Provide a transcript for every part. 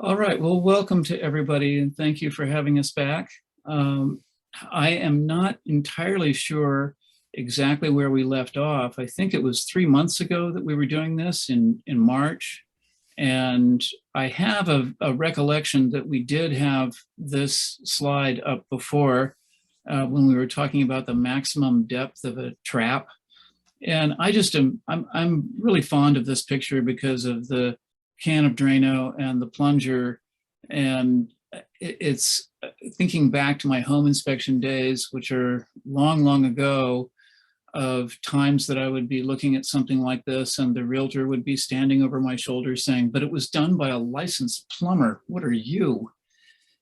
All right, well, welcome to everybody, and thank you for having us back. Um, I am not entirely sure exactly where we left off. I think it was 3 months ago that we were doing this in March. And I have a recollection that we did have this slide up before when we were talking about the maximum depth of a trap. And I'm really fond of this picture because of the can of Drano and the plunger. And it's thinking back to my home inspection days, which are long, long ago, of times that I would be looking at something like this and the realtor would be standing over my shoulder saying, but it was done by a licensed plumber. What are you?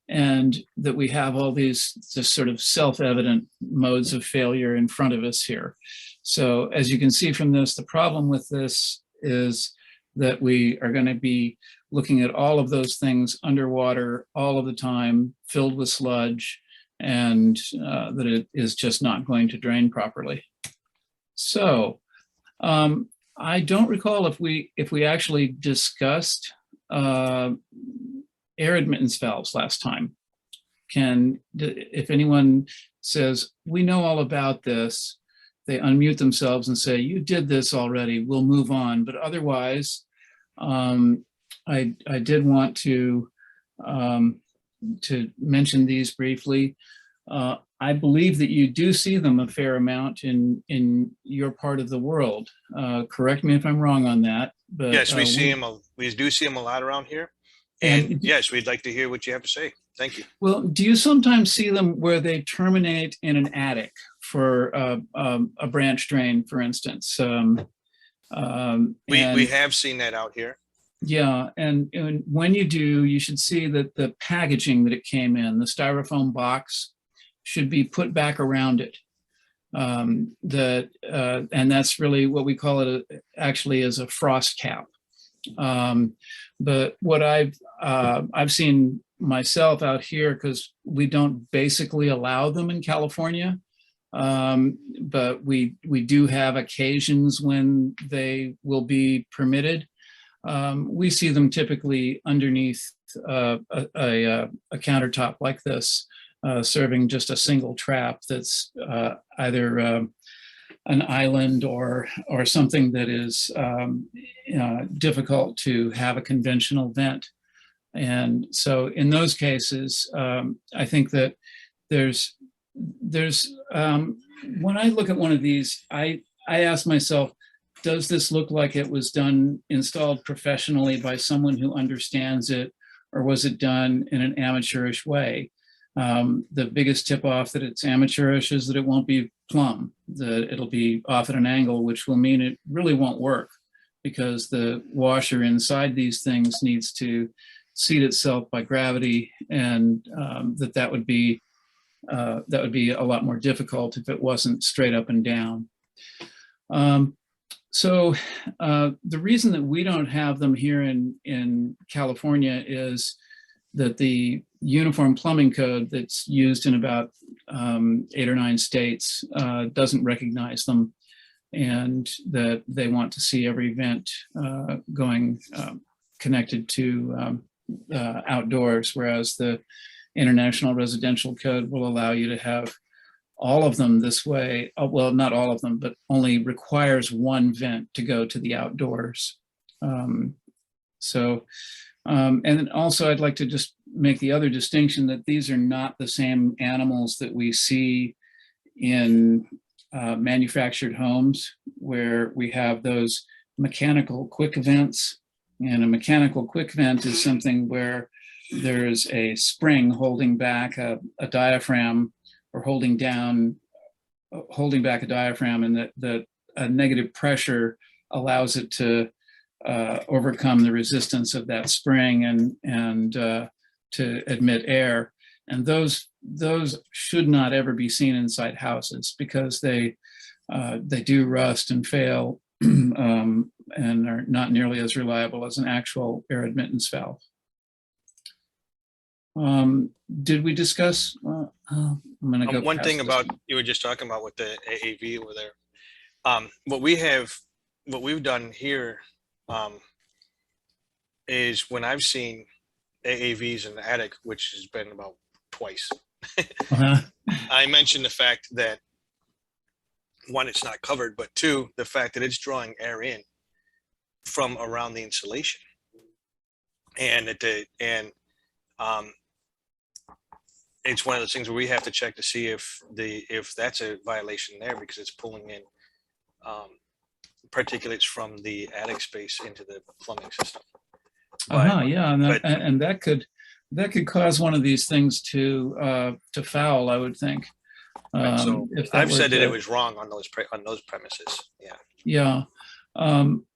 And that we have all these just sort of self-evident modes of failure in front of us here. So as you can see from this, the problem with this is that we are going to be looking at all of those things underwater all of the time, filled with sludge, and that it is just not going to drain properly. So I don't recall if we actually discussed air admittance valves last time. If anyone says, we know all about this, they unmute themselves and say, you did this already, we'll move on. But otherwise, I did want to mention these briefly. I believe that you do see them a fair amount in your part of the world. Correct me if I'm wrong on that. But yes, we do see them a lot around here. And yes, we'd like to hear what you have to say. Thank you. Well, do you sometimes see them where they terminate in an attic for a branch drain, for instance? We have seen that out here. Yeah, and when you do, you should see that the packaging that it came in, the styrofoam box, should be put back around it. And that's really what we call it actually as a frost cap. But what I've seen myself out here, because we don't basically allow them in California, but we do have occasions when they will be permitted. We see them typically underneath a countertop like this, serving just a single trap that's either an island or something that is difficult to have a conventional vent. And so in those cases, I think that there's when I look at one of these, I ask myself, does this look like it was installed professionally by someone who understands it, or was it done in an amateurish way? The biggest tip off that it's amateurish is that it won't be plumb, that it'll be off at an angle, which will mean it really won't work because the washer inside these things needs to seat itself by gravity, and that would be a lot more difficult if it wasn't straight up and down. So the reason that we don't have them here in California is that the Uniform Plumbing Code that's used in about 8 or 9 states doesn't recognize them, and that they want to see every vent going connected to outdoors, whereas the International Residential Code will allow you to have all of them this way. Well, not all of them, but only requires one vent to go to the outdoors. And also I'd like to just make the other distinction that these are not the same animals that we see in manufactured homes, where we have those mechanical quick vents. And a mechanical quick vent is something where there's a spring holding back a diaphragm, or holding back a diaphragm, and that a negative pressure allows it to overcome the resistance of that spring and to admit air. And those should not ever be seen inside houses, because they do rust and fail and are not nearly as reliable as an actual air admittance valve. Did we discuss? I'm going to go. One thing about you were just talking about with the AAV over there. What we've done here is when I've seen AAVs in the attic, which has been about twice. Uh-huh. I mentioned the fact that one, it's not covered, but two, the fact that it's drawing air in from around the insulation, and um, it's one of those things where we have to check to see if that's a violation there, because it's pulling in particulates from the attic space into the plumbing system. Uh-huh, yeah, and that could cause one of these things to foul, I would think. So If that I've were said that to- it was wrong on those premises. Yeah. Yeah,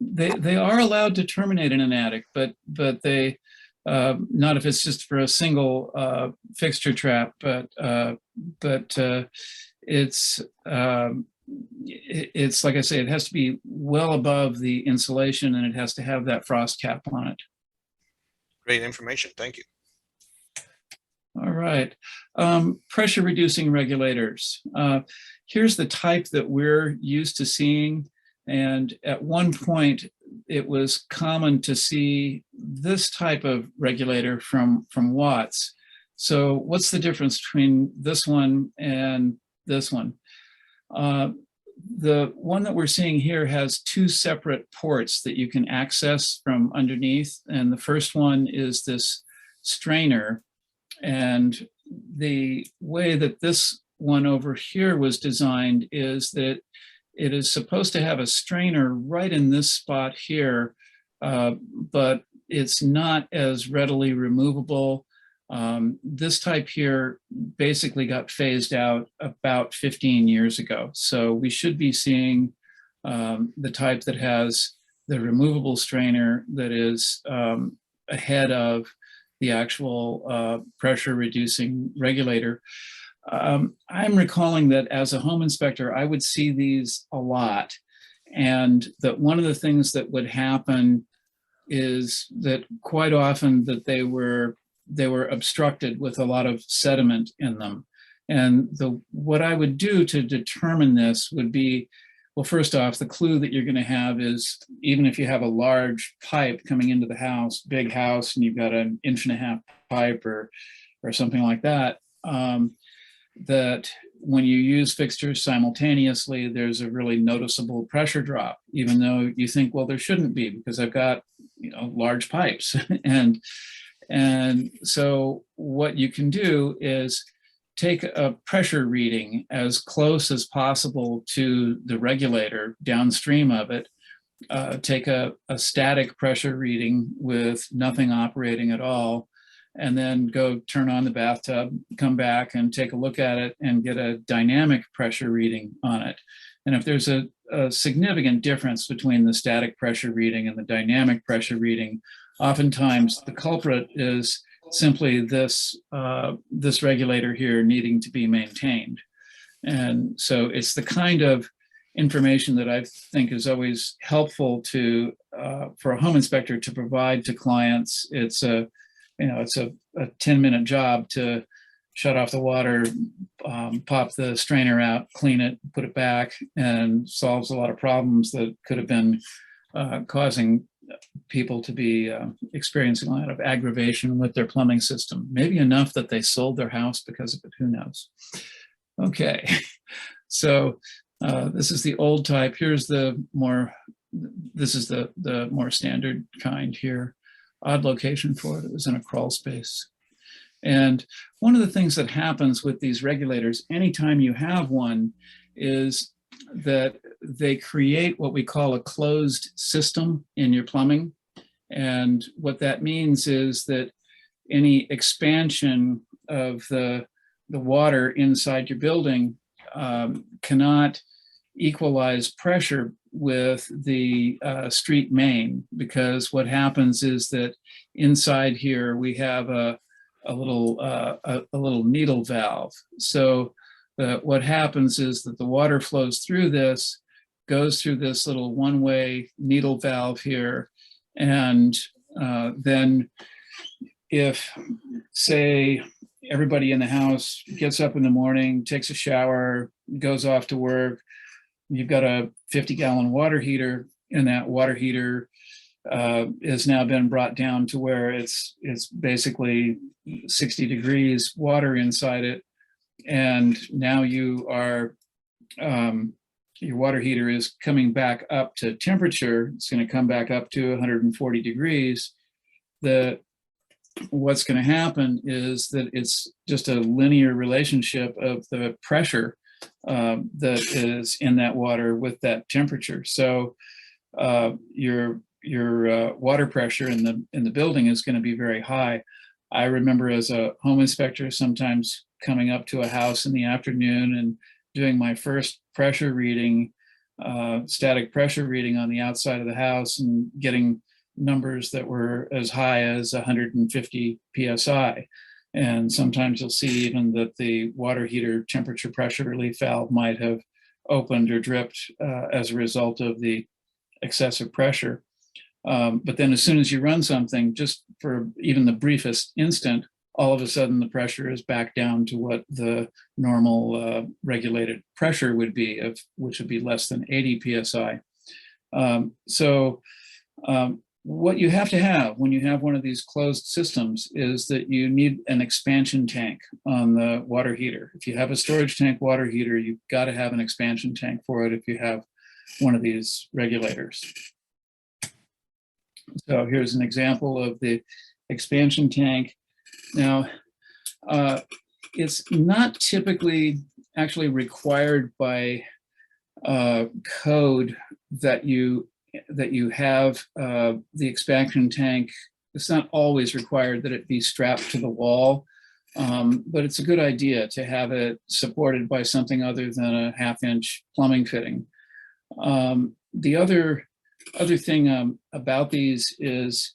they are allowed to terminate in an attic, but they not if it's just for a single fixture trap, but it's like I say, it has to be well above the insulation, and it has to have that frost cap on it. Great information. Thank you. All right. Pressure reducing regulators. Here's the type that we're used to seeing. And at one point, it was common to see this type of regulator from Watts. So what's the difference between this one and this one? The one that we're seeing here has two separate ports that you can access from underneath. And the first one is this strainer. And the way that this one over here was designed is that it is supposed to have a strainer right in this spot here, but it's not as readily removable. This type here basically got phased out about 15 years ago. So we should be seeing the type that has the removable strainer that is ahead of the actual pressure reducing regulator. I'm recalling that as a home inspector, I would see these a lot. And that one of the things that would happen is that quite often that they were obstructed with a lot of sediment in them. And what I would do to determine this would be, well, first off, the clue that you're going to have is, even if you have a large pipe coming into the house, big house, and you've got an 1.5-inch pipe or something like that, that when you use fixtures simultaneously, there's a really noticeable pressure drop, even though you think, well, there shouldn't be because I've got, large pipes. and so what you can do is take a pressure reading as close as possible to the regulator downstream of it. Take a static pressure reading with nothing operating at all, and then go turn on the bathtub, come back and take a look at it and get a dynamic pressure reading on it. And if there's a significant difference between the static pressure reading and the dynamic pressure reading, oftentimes the culprit is simply this regulator here needing to be maintained. And so it's the kind of information that I think is always helpful to for a home inspector to provide to clients. It's a 10-minute job to shut off the water, pop the strainer out, clean it, put it back, and solves a lot of problems that could have been causing people to be experiencing a lot of aggravation with their plumbing system. Maybe enough that they sold their house because of it, who knows? Okay, so this is the old type. Here's this is the more standard kind here. Odd location for it. It was in a crawl space. And one of the things that happens with these regulators, anytime you have one, is that they create what we call a closed system in your plumbing. And what that means is that any expansion of the water inside your building cannot equalize pressure with the street main, because what happens is that inside here we have a little needle valve. So what happens is that the water flows through this, goes through this little one-way needle valve here, and then if, say, everybody in the house gets up in the morning, takes a shower, goes off to work, you've got a 50-gallon water heater, and that water heater has now been brought down to where it's basically 60 degrees water inside it. And now you are, your water heater is coming back up to temperature. It's going to come back up to 140 degrees. What's going to happen is that it's just a linear relationship of the pressure that is in that water with that temperature. So your water pressure in the building is going to be very high. I remember as a home inspector sometimes coming up to a house in the afternoon and doing my first pressure reading, static pressure reading on the outside of the house, and getting numbers that were as high as 150 psi. And sometimes you'll see even that the water heater temperature pressure relief valve might have opened or dripped as a result of the excessive pressure. But then as soon as you run something, just for even the briefest instant, all of a sudden the pressure is back down to what the normal regulated pressure would be, which would be less than 80 psi. What you have to have when you have one of these closed systems is that you need an expansion tank on the water heater. If you have a storage tank water heater, you've got to have an expansion tank for it if you have one of these regulators. So here's an example of the expansion tank. Now, it's not typically actually required by code that you have the expansion tank. It's not always required that it be strapped to the wall, but it's a good idea to have it supported by something other than a 1/2-inch plumbing fitting. The other thing about these is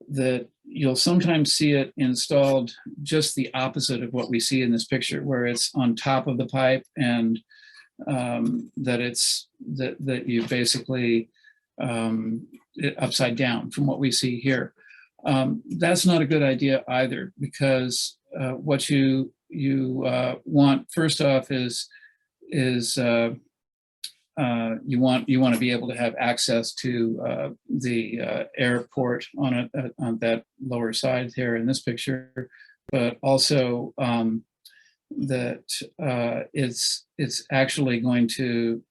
that you'll sometimes see it installed just the opposite of what we see in this picture, where it's on top of the pipe, and that you basically upside down from what we see here. That's not a good idea either, because what you want first off is you want to be able to have access to the airport on that lower side here in this picture, but also that it's actually going to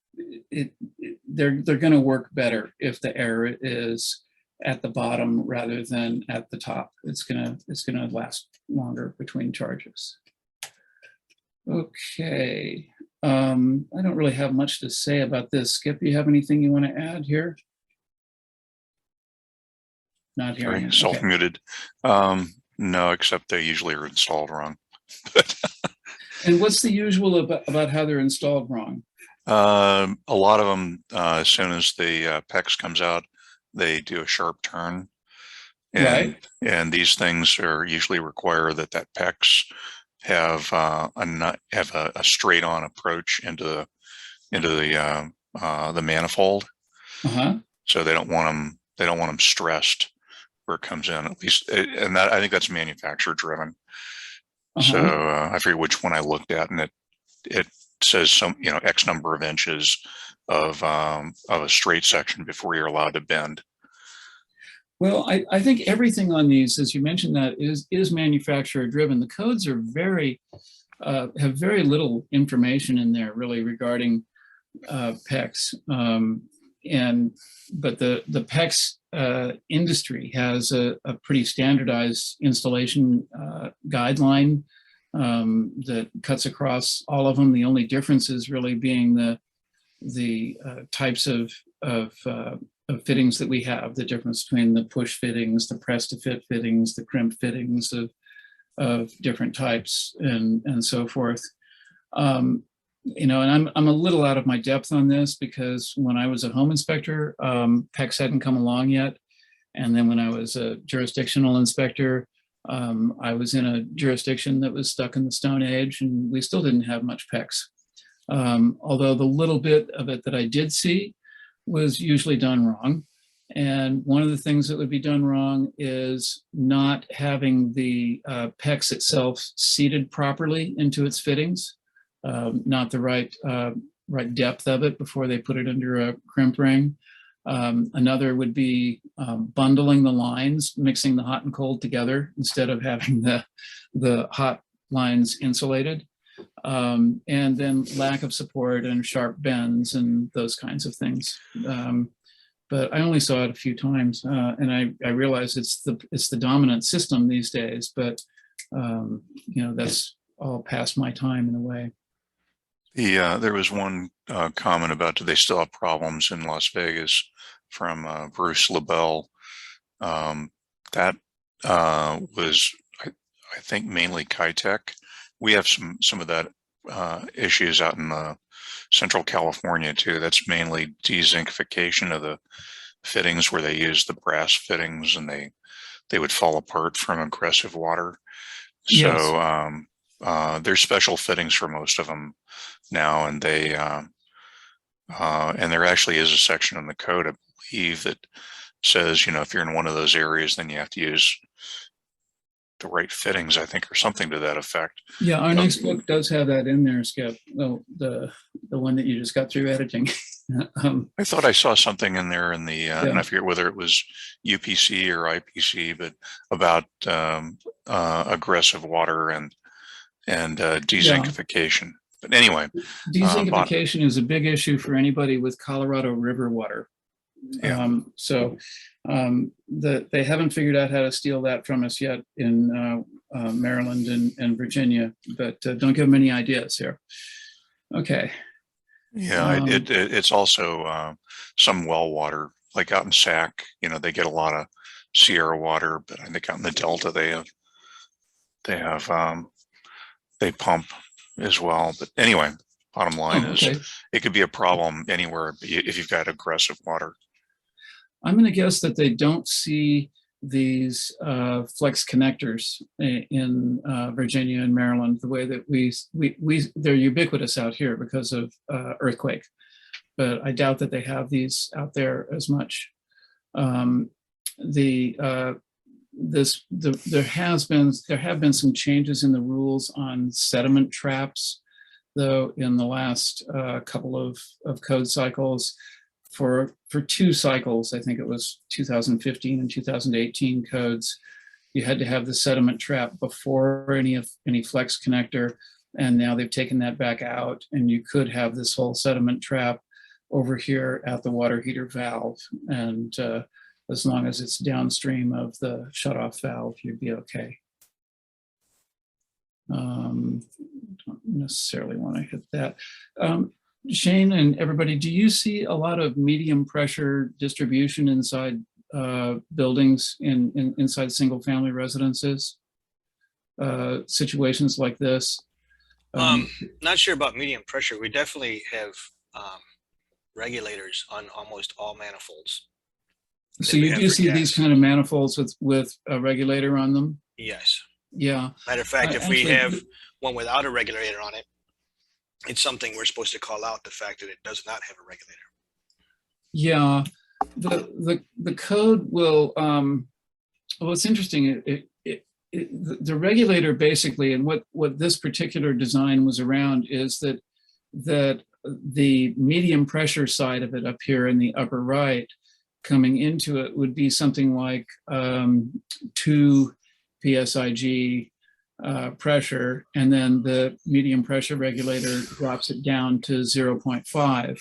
they're going to work better if the air is at the bottom rather than at the top. It's gonna last longer between charges. Okay. I don't really have much to say about this. Skip, you have anything you want to add here? Not hearing. Sorry, self-muted. No, except they usually are installed wrong. And what's the usual about how they're installed wrong? A lot of them, as soon as the PEX comes out, they do a sharp turn. And, right. And these things are usually require that PEX have a straight-on approach into the manifold. So they don't want them stressed where it comes in, at least, and that I think that's manufacturer driven. So I forget which one I looked at, and it says some X number of inches of a straight section before you're allowed to bend. Well, I think everything on these, as you mentioned, that is manufacturer driven. The codes are have very little information in there really regarding PEX, but the PEX industry has a pretty standardized installation guideline that cuts across all of them. The only difference is really being the types of fittings that we have, the difference between the push fittings, the press to fit fittings, the crimp fittings of different types, and so forth. And I'm a little out of my depth on this because when I was a home inspector, PEX hadn't come along yet. And then when I was a jurisdictional inspector, I was in a jurisdiction that was stuck in the Stone Age, and we still didn't have much PEX. Although the little bit of it that I did see was usually done wrong. And one of the things that would be done wrong is not having the PEX itself seated properly into its fittings, not the right depth of it before they put it under a crimp ring. Another would be bundling the lines, mixing the hot and cold together instead of having the hot lines insulated. And then lack of support and sharp bends and those kinds of things. But I only saw it a few times, and I realize it's the dominant system these days. But that's all past my time in a way. There was one comment about, do they still have problems in Las Vegas, from Bruce LaBelle. That was, I think, mainly Kitech. We have some of that issues out in Central California too. That's mainly dezincification of the fittings, where they use the brass fittings and they would fall apart from aggressive water. Yes. So there's special fittings for most of them now, and and there actually is a section in the code, I believe, that says, if you're in one of those areas, then you have to use the right fittings, I think, or something to that effect. Yeah, our next book does have that in there, Skip. Well, the one that you just got through editing. I thought I saw something in there in the, Yeah. and I forget whether it was UPC or IPC, but about aggressive water and dezincification. But anyway, dezincification is a big issue for anybody with Colorado River water. Yeah. They haven't figured out how to steal that from us yet in Maryland and Virginia, but don't give them any ideas here. Okay. Yeah, it's also some well water, like out in Sac, they get a lot of Sierra water, but I think out in the Delta they pump as well. But anyway, bottom line is it could be a problem anywhere if you've got aggressive water. I'm going to guess that they don't see these flex connectors in Virginia and Maryland the way that they're ubiquitous out here because of earthquake, but I doubt that they have these out there as much. There have been some changes in the rules on sediment traps, though, in the last couple of code cycles. For 2 cycles, I think it was 2015 and 2018 codes, you had to have the sediment trap before any flex connector, and now they've taken that back out, and you could have this whole sediment trap over here at the water heater valve, and as long as it's downstream of the shutoff valve, you'd be okay. Don't necessarily want to hit that. Shane and everybody, do you see a lot of medium pressure distribution inside buildings inside single family residences? Situations like this? Not sure about medium pressure. We definitely have regulators on almost all manifolds. So you do see these kind of manifolds with a regulator on them? Yes. Yeah. Matter of fact, if we have one without a regulator on it, it's something we're supposed to call out, the fact that it does not have a regulator. Yeah, the code will. Well, it's interesting. The regulator basically, and what this particular design was around is that the medium pressure side of it up here in the upper right, coming into it, would be something like 2 PSIG. Pressure, and then the medium pressure regulator drops it down to 0.5,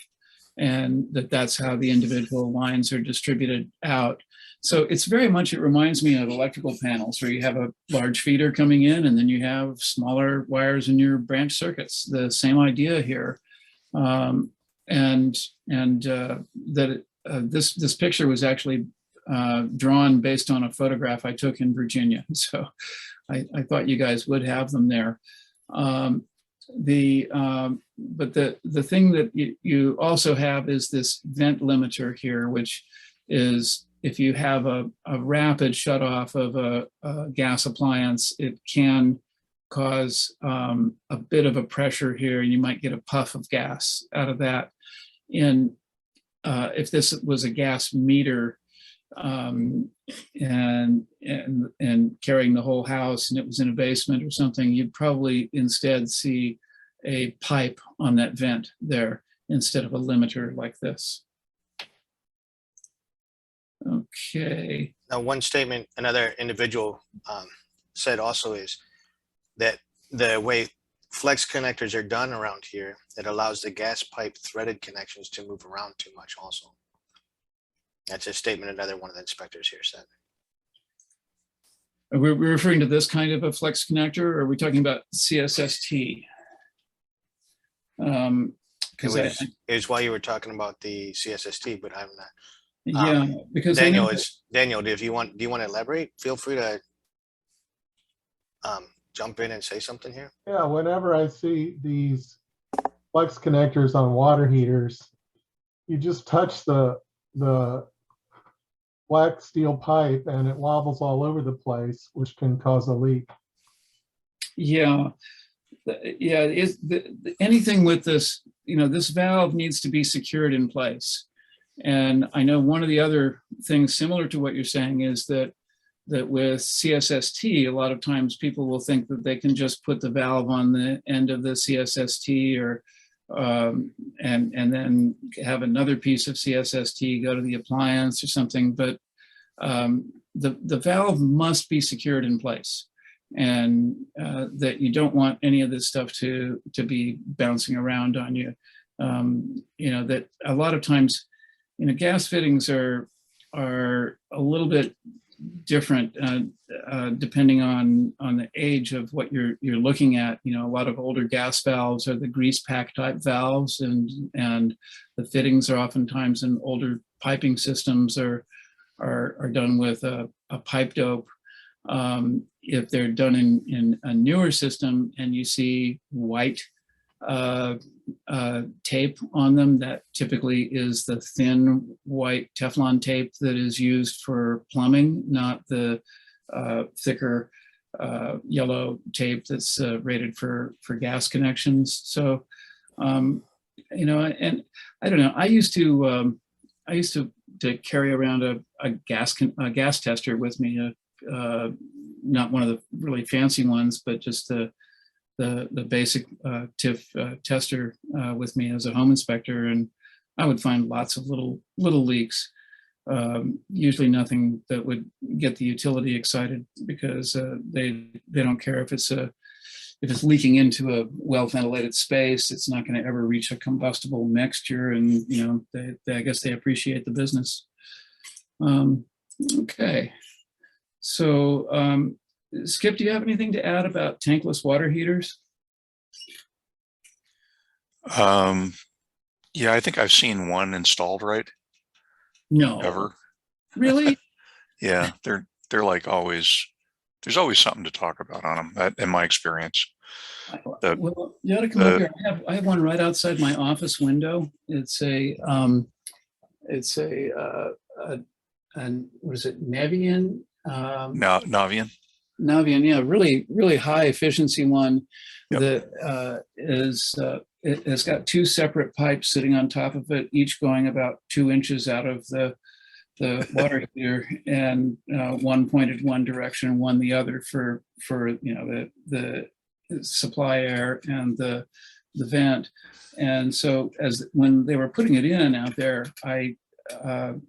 and that's how the individual lines are distributed out. So it's very much, it reminds me of electrical panels where you have a large feeder coming in and then you have smaller wires in your branch circuits. The same idea here. This picture was actually drawn based on a photograph I took in Virginia. So I thought you guys would have them there. But the thing that you also have is this vent limiter here, which is if you have a rapid shutoff of a gas appliance, it can cause a bit of a pressure here. You might get a puff of gas out of that. And if this was a gas meter, and carrying the whole house, and it was in a basement or something, you'd probably instead see a pipe on that vent there instead of a limiter like this. Okay. Now, one statement another individual said also is that the way flex connectors are done around here, it allows the gas pipe threaded connections to move around too much also. That's a statement another one of the inspectors here said. Are we referring to this kind of a flex connector, or are we talking about CSST? Because Is why you were talking about the CSST, but I'm not. yeah, because Daniel Daniel, if you want, do you want to elaborate? Feel free to jump in and say something here. Yeah, whenever I see these flex connectors on water heaters, you just touch the black steel pipe and it wobbles all over the place, which can cause a leak. Yeah, yeah. Anything with this, this valve needs to be secured in place. And I know one of the other things similar to what you're saying is that with CSST, a lot of times people will think that they can just put the valve on the end of the CSST or and then have another piece of CSST go to the appliance or something. But the valve must be secured in place, and that you don't want any of this stuff to be bouncing around on you. That a lot of times, gas fittings are a little bit different depending on the age of what you're looking at. A lot of older gas valves are the grease pack type valves, and the fittings are oftentimes in older piping systems are done with a pipe dope. If they're done in a newer system and you see white tape on them, that typically is the thin white Teflon tape that is used for plumbing, not the thicker yellow tape that's rated for gas connections. So, and I don't know. I used to carry around a gas tester with me, not one of the really fancy ones, but just the basic TIF tester with me as a home inspector, and I would find lots of little leaks. Usually nothing that would get the utility excited, because they don't care if it's leaking into a well ventilated space. It's not going to ever reach a combustible mixture, and I guess they appreciate the business. Okay, so. Skip, do you have anything to add about tankless water heaters? Yeah, I think I've seen one installed, right? No. Ever? Really? Yeah, they're like always. There's always something to talk about on them, in my experience. Well, you ought to come up here. I have one right outside my office window. It's a what is it? Navian? Navian. Navian, yeah, really, really high efficiency one. Yep. That it has got two separate pipes sitting on top of it, each going about 2 inches out of the water heater, and one pointed one direction, one the other for the supply air and the vent. And so when they were putting it in out there,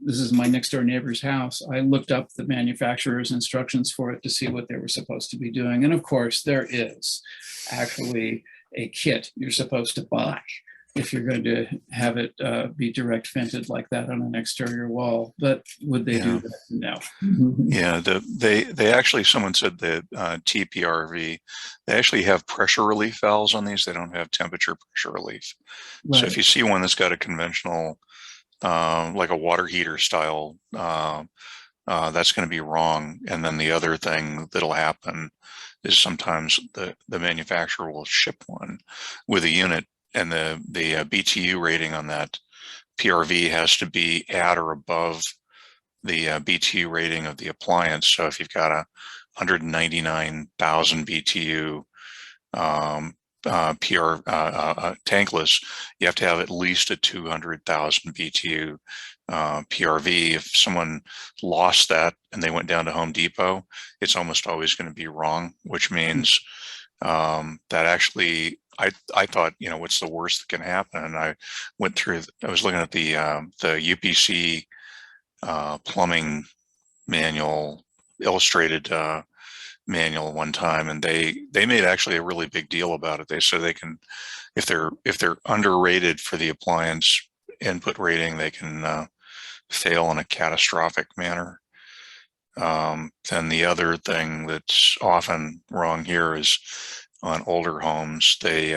this is my next door neighbor's house. I looked up the manufacturer's instructions for it to see what they were supposed to be doing. And of course, there is actually a kit you're supposed to buy if you're going to have it be direct vented like that on an exterior wall. But would they do that? No. Yeah, they actually, someone said that TPRV, they actually have pressure relief valves on these. They don't have temperature pressure relief. Right. So if you see one that's got a conventional like a water heater style, that's going to be wrong. And then the other thing that'll happen is sometimes the manufacturer will ship one with a unit, and the BTU rating on that PRV has to be at or above the BTU rating of the appliance. So if you've got a 199,000 BTU tankless, you have to have at least a 200,000 BTU PRV. If someone lost that and they went down to Home Depot, it's almost always going to be wrong, which means that actually, I thought, what's the worst that can happen? And I was looking at the UPC plumbing manual, illustrated manual one time, and they made actually a really big deal about it. They said they can, if they're underrated for the appliance input rating, they can fail in a catastrophic manner. Then the other thing that's often wrong here is on older homes, they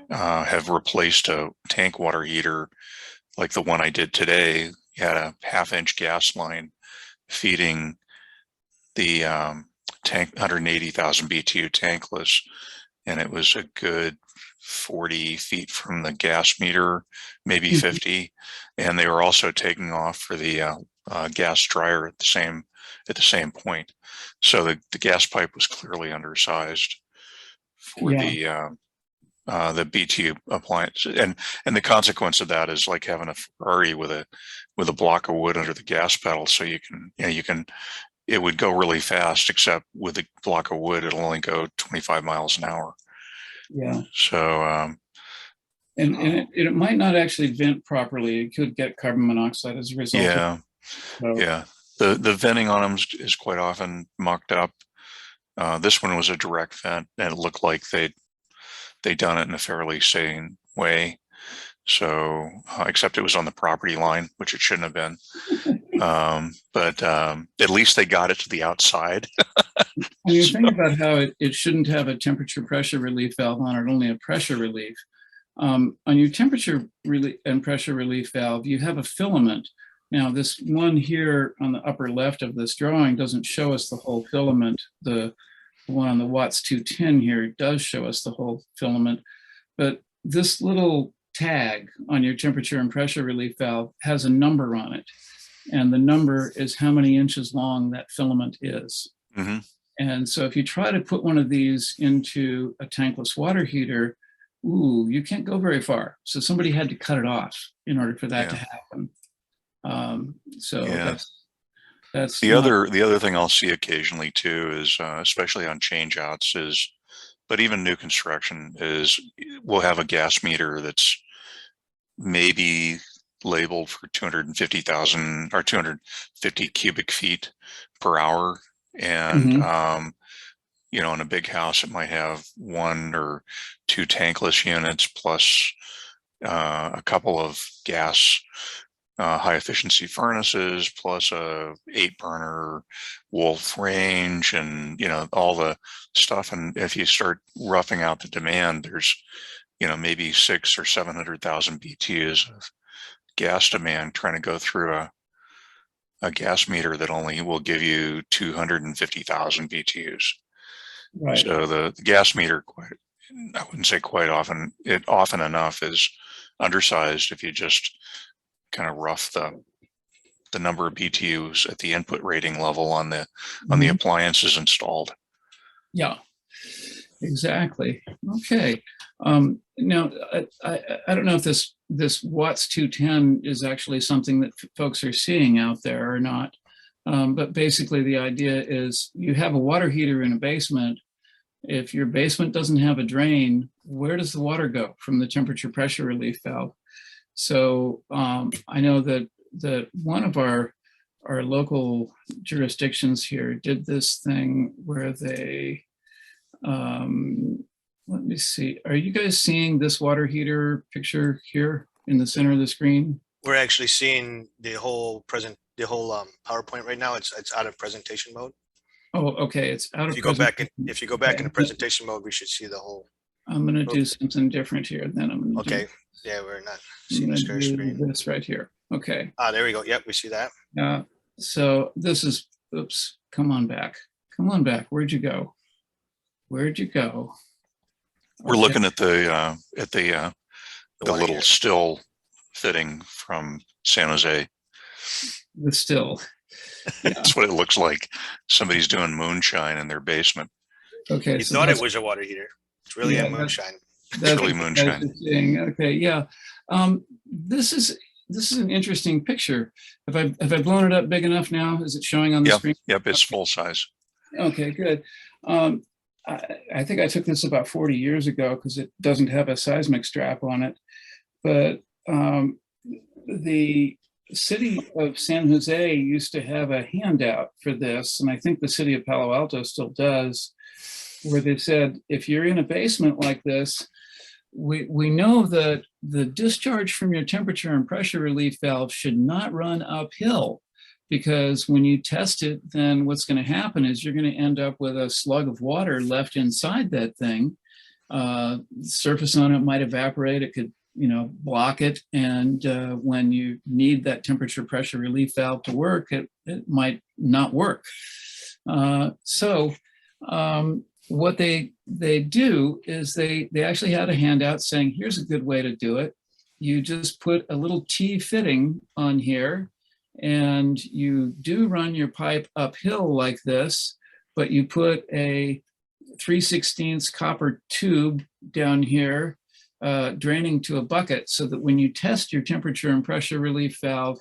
have replaced a tank water heater like the one I did today. You had a 1/2-inch gas line feeding the tank 180,000 BTU tankless, and it was a good 40 feet from the gas meter, maybe 50, and they were also taking off for the gas dryer at the same point. So the gas pipe was clearly undersized for the BTU appliance, and the consequence of that is like having a Ferrari with a block of wood under the gas pedal. So you can it would go really fast, except with a block of wood it'll only go 25 miles an hour. Yeah. So and it might not actually vent properly. It could get carbon monoxide as a result. Yeah. Yeah. The venting on them is quite often mucked up. This one was a direct vent, and it looked like they done it in a fairly sane way. So, except it was on the property line, which it shouldn't have been. But at least they got it to the outside. When you think about how it shouldn't have a temperature pressure relief valve on it, only a pressure relief. On your temperature and pressure relief valve, you have a filament. Now, this one here on the upper left of this drawing doesn't show us the whole filament. The one on the Watts 210 here does show us the whole filament, but this little tag on your temperature and pressure relief valve has a number on it, and the number is how many inches long that filament is. Mm-hmm. And so if you try to put one of these into a tankless water heater, you can't go very far. So somebody had to cut it off in order for that to happen. That's the other thing I'll see occasionally too is, especially on changeouts, but even new construction is, we'll have a gas meter that's maybe labeled for 250,000 or 250 cubic feet per hour, and in a big house it might have 1 or 2 tankless units plus a couple of gas high efficiency furnaces plus a 8-burner Wolf range, and all the stuff. And if you start roughing out the demand, there's maybe 600,000 or 700,000 BTUs of gas demand trying to go through a gas meter that only will give you 250,000 BTUs. Right. So the gas meter, I wouldn't say quite often, it often enough is undersized if you just kind of rough the number of BTUs at the input rating level on the appliances installed. Yeah, exactly. Okay. Now, I don't know if this Watts 210 is actually something that folks are seeing out there or not. But basically the idea is you have a water heater in a basement. If your basement doesn't have a drain, where does the water go from the temperature pressure relief valve? So I know that one of our local jurisdictions here did this thing where they, let me see, are you guys seeing this water heater picture here in the center of the screen? We're actually seeing the whole PowerPoint right now. It's out of presentation mode. Oh, okay, it's out of. If you go back into presentation mode, we should see the whole. I'm going to do something different here. Then I'm going to. Okay. Yeah, we're not seeing the share screen. This right here. Okay. There we go. Yep, we see that. So this is. Oops. Come on back. Come on back. Where'd you go? Where'd you go? We're looking at the little here. still fitting from San Jose. The still. Yeah. That's what it looks like. Somebody's doing moonshine in their basement. Okay. You thought it was a water heater. It's really a moonshine. It's really moonshine. Okay. Yeah. This is an interesting picture. Have I blown it up big enough now? Is it showing on the screen? Yep. It's full size. Okay. Good. I think I took this about 40 years ago because it doesn't have a seismic strap on it. But the city of San Jose used to have a handout for this, and I think the city of Palo Alto still does, where they said, if you're in a basement like this, we know that the discharge from your temperature and pressure relief valve should not run uphill, because when you test it, then what's going to happen is you're going to end up with a slug of water left inside that thing. Surface on it might evaporate. It could, block it. And when you need that temperature pressure relief valve to work, it might not work. So what they do is they actually had a handout saying, here's a good way to do it. You just put a little T fitting on here, and you do run your pipe uphill like this, but you put a 3/16 copper tube down here, draining to a bucket, so that when you test your temperature and pressure relief valve,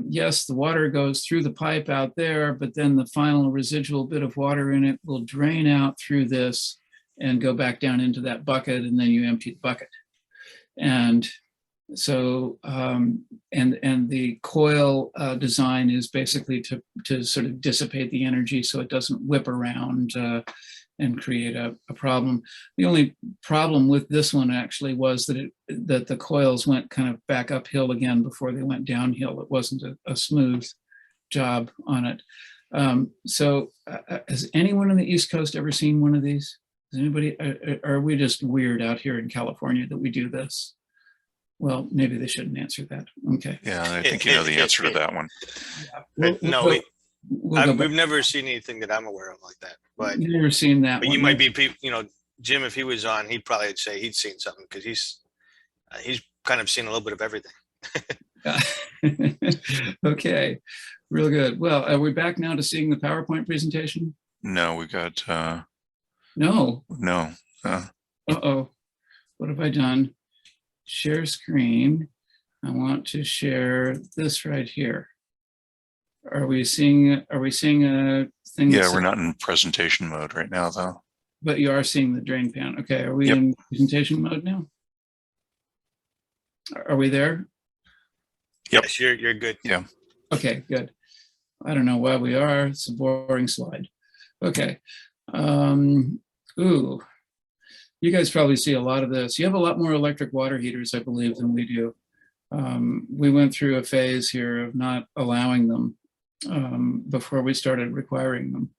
yes, the water goes through the pipe out there, but then the final residual bit of water in it will drain out through this and go back down into that bucket, and then you empty the bucket. And so, and the coil design is basically to sort of dissipate the energy so it doesn't whip around and create a problem. The only problem with this one actually was that that the coils went kind of back uphill again before they went downhill. It wasn't a smooth job on it. So has anyone on the East Coast ever seen one of these? Has anybody, are we just weird out here in California that we do this? Well, maybe they shouldn't answer that. Okay. Yeah, I think you know the answer to that one. No, we've never seen anything that I'm aware of like that. But you've never seen that. But one. you might be, Jim, if he was on, he'd probably say he'd seen something, because he's kind of seen a little bit of everything. Okay, real good. Well, are we back now to seeing the PowerPoint presentation? No, we got No. Uh-oh. What have I done? Share screen. I want to share this right here. Are we seeing a thing? Yeah, we're not in presentation mode right now, though. But you are seeing the drain pan. Okay, are we in presentation mode now? Are we there? Yep. Yes, you're good. Yeah. Okay, good. I don't know why we are. It's a boring slide. Okay. Ooh, you guys probably see a lot of this. You have a lot more electric water heaters, I believe, than we do. We went through a phase here of not allowing them before we started requiring them.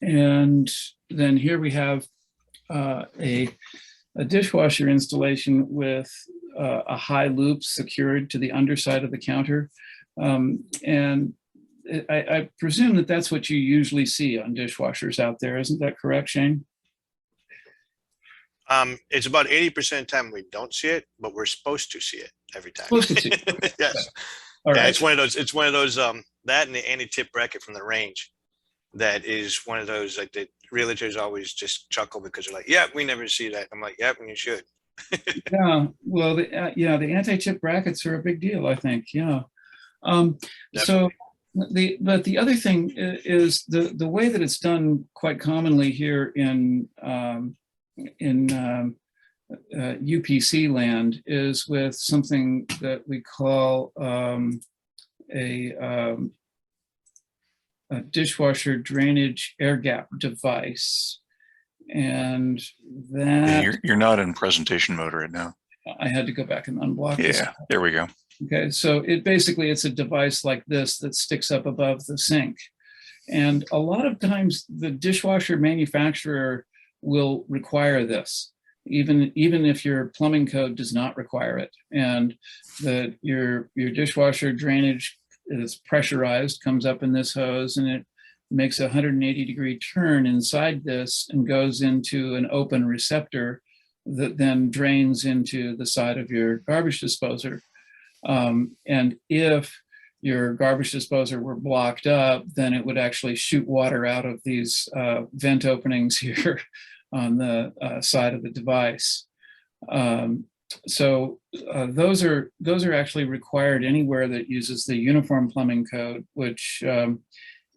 And then here we have a dishwasher installation with a high loop secured to the underside of the counter. And I presume that that's what you usually see on dishwashers out there. Isn't that correct, Shane? It's about 80% of the time we don't see it, but we're supposed to see it every time. Supposed to see it. Yes. All Yeah, right. it's one of those, that and the anti-tip bracket from the range. That is one of those, like, the realtors always just chuckle because they're like, yeah, we never see that. I'm like, yeah, you should. Yeah, well, the anti-tip brackets are a big deal, I think. Yeah. So the other thing is the way that it's done quite commonly here in UPC land is with something that we call a dishwasher drainage air gap device. And that you're not in presentation mode right now. I had to go back and unblock this. Yeah, there we go. Okay, so it's a device like this that sticks up above the sink. And a lot of times the dishwasher manufacturer will require this, even if your plumbing code does not require it. And your dishwasher drainage is pressurized, comes up in this hose, and it makes a 180-degree turn inside this and goes into an open receptor that then drains into the side of your garbage disposer. And if your garbage disposer were blocked up, then it would actually shoot water out of these vent openings here on the side of the device. So those are actually required anywhere that uses the Uniform Plumbing Code, which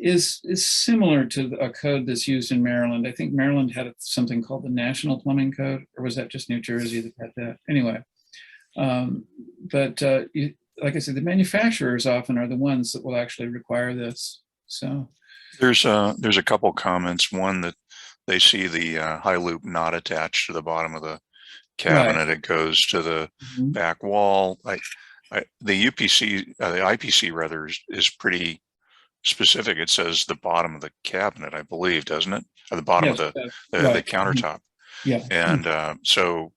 is similar to a code that's used in Maryland. I think Maryland had something called the National Plumbing Code, or was that just New Jersey that had that? Anyway, but like I said, the manufacturers often are the ones that will actually require this. So there's a couple comments. One, that they see the high loop not attached to the bottom of the cabinet. It goes to the back wall. The UPC, the IPC rather, is pretty specific. It says the bottom of the cabinet, I believe, doesn't it? Or the bottom of the countertop. Yeah. And so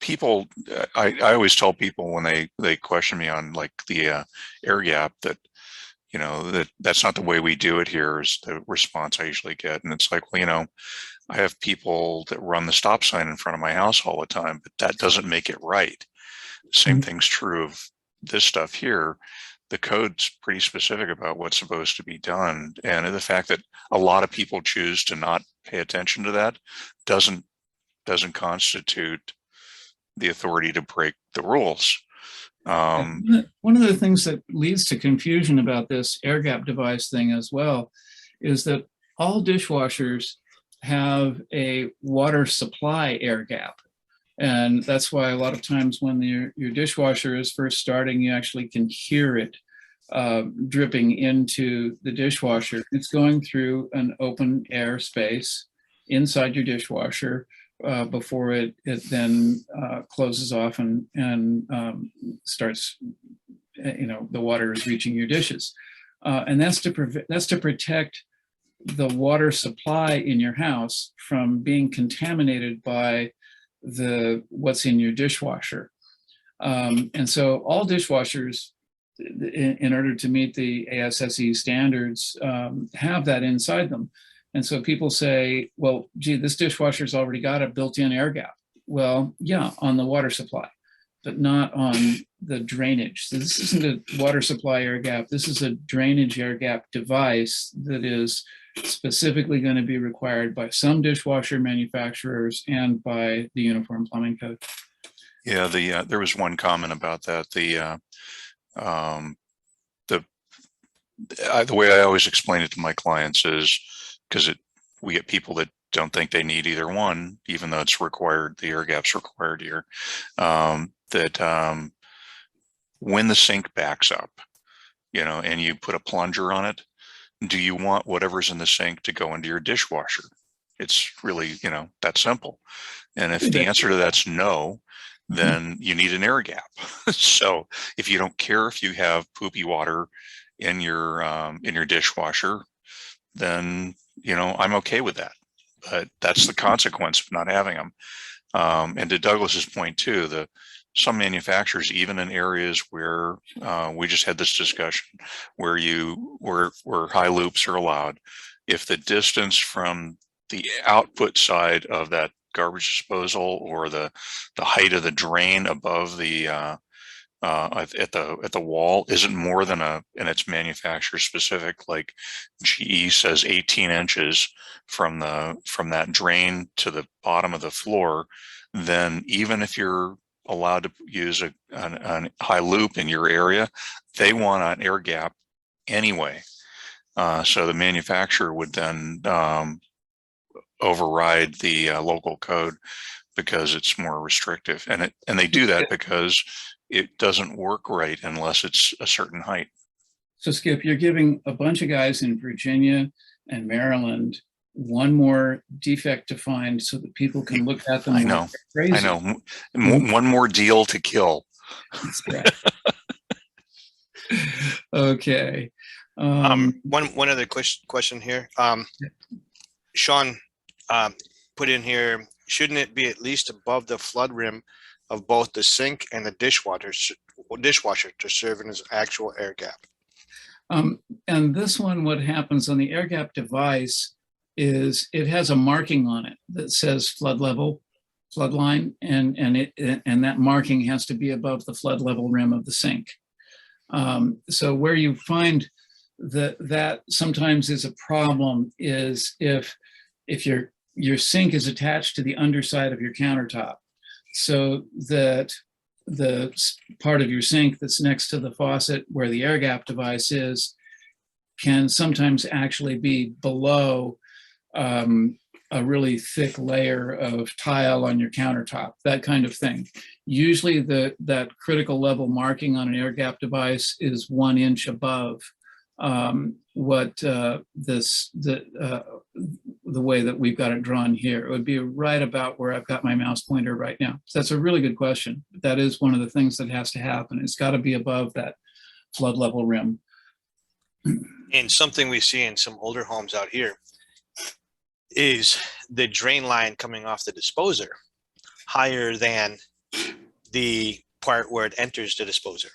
people, I always tell people when they question me on like the air gap that, you know, that's not the way we do it here, is the response I usually get. And it's like, well, you know, I have people that run the stop sign in front of my house all the time, but that doesn't make it right. Same thing's true of this stuff here. The code's pretty specific about what's supposed to be done. And the fact that a lot of people choose to not pay attention to that doesn't constitute the authority to break the rules. One of the things that leads to confusion about this air gap device thing as well is that all dishwashers have a water supply air gap. And that's why a lot of times when your dishwasher is first starting, you actually can hear it dripping into the dishwasher. It's going through an open air space inside your dishwasher before it then closes off and starts, you know, the water is reaching your dishes. And that's to protect the water supply in your house from being contaminated by what's in your dishwasher. And so all dishwashers, in order to meet the ASHI standards, have that inside them. And so people say, well, gee, this dishwasher's already got a built-in air gap. Well, yeah, on the water supply, but not on the drainage. So this isn't a water supply air gap. This is a drainage air gap device that is specifically going to be required by some dishwasher manufacturers and by the Uniform Plumbing Code. Yeah, there was one comment about that. The way I always explain it to my clients is, because we get people that don't think they need either one, even though it's required, the air gap's required here, that when the sink backs up, you know, and you put a plunger on it, do you want whatever's in the sink to go into your dishwasher? It's really, you know, that simple. And if the answer to that's no, then you need an air gap. So if you don't care if you have poopy water in your dishwasher, then, you know, I'm okay with that. But that's the consequence of not having them. And to Douglas's point too, some manufacturers, even in areas where we just had this discussion, where high loops are allowed, if the distance from the output side of that garbage disposal or the height of the drain above the at the wall isn't more than and it's manufacturer specific, like GE says 18 inches from that drain to the bottom of the floor, then even if you're allowed to use a high loop in your area, they want an air gap anyway. So the manufacturer would then override the local code because it's more restrictive, and they do that because it doesn't work right unless it's a certain height. So Skip, you're giving a bunch of guys in Virginia and Maryland one more defect to find so that people can look at them. I know. I know. One more deal to kill. That's right. Okay. One other question here. Sean put in here, shouldn't it be at least above the flood rim of both the sink and the dishwasher to serve as actual air gap? And this one, what happens on the air gap device is it has a marking on it that says flood level, flood line, and that marking has to be above the flood level rim of the sink. So where you find that sometimes is a problem is if your sink is attached to the underside of your countertop, so that part of your sink that's next to the faucet where the air gap device is can sometimes actually be below a really thick layer of tile on your countertop, that kind of thing. Usually that critical level marking on an air gap device is 1 inch above what the way that we've got it drawn here. It would be right about where I've got my mouse pointer right now. So that's a really good question. That is one of the things that has to happen. It's got to be above that flood level rim. And something we see in some older homes out here is the drain line coming off the disposer higher than the part where it enters the disposer.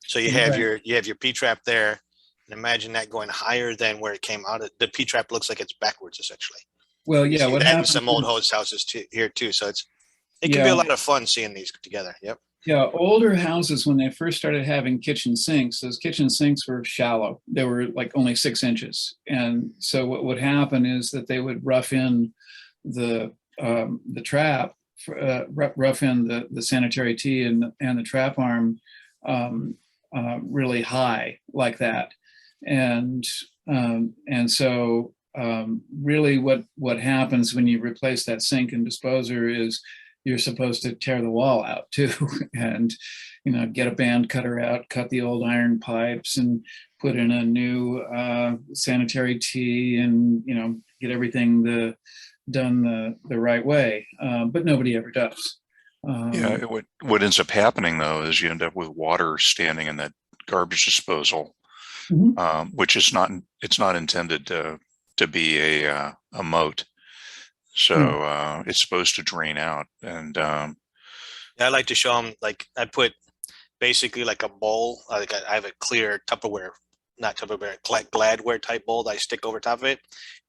So you have your P-trap there, and imagine that going higher than where it came out. The P-trap looks like it's backwards essentially. Well, yeah, what happens in some old houses here too. So it can be a lot of fun seeing these together. Yep. Yeah, older houses, when they first started having kitchen sinks, those kitchen sinks were shallow. They were like only 6 inches. And so what would happen is that they would rough in the trap, rough in the sanitary tee and the trap arm really high like that. And so really what happens when you replace that sink and disposer is you're supposed to tear the wall out too, and get a band cutter out, cut the old iron pipes, and put in a new sanitary tee, and get everything done the right way. But nobody ever does. Yeah, what ends up happening though is you end up with water standing in that garbage disposal, which is not intended to be a moat. So it's supposed to drain out. And I like to show them, like I put basically like a bowl, like I have a clear Tupperware, not Tupperware, Gladware type bowl that I stick over top of it.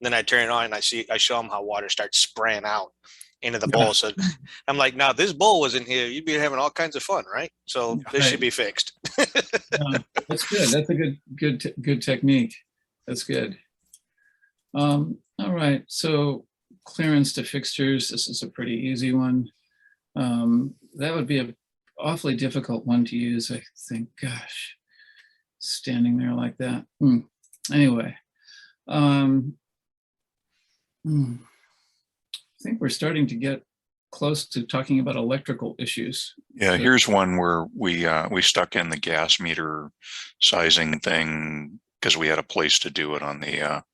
And then I turn it on and I show them how water starts spraying out into the bowl. So I'm like, now this bowl was in here, you'd be having all kinds of fun, right? So this should be fixed. That's good. That's a good technique. That's good. All right. So clearance to fixtures. This is a pretty easy one. That would be an awfully difficult one to use, I think. Gosh, standing there like that. Anyway, I think we're starting to get close to talking about electrical issues. Yeah, here's one where we stuck in the gas meter sizing thing because we had a place to do it on the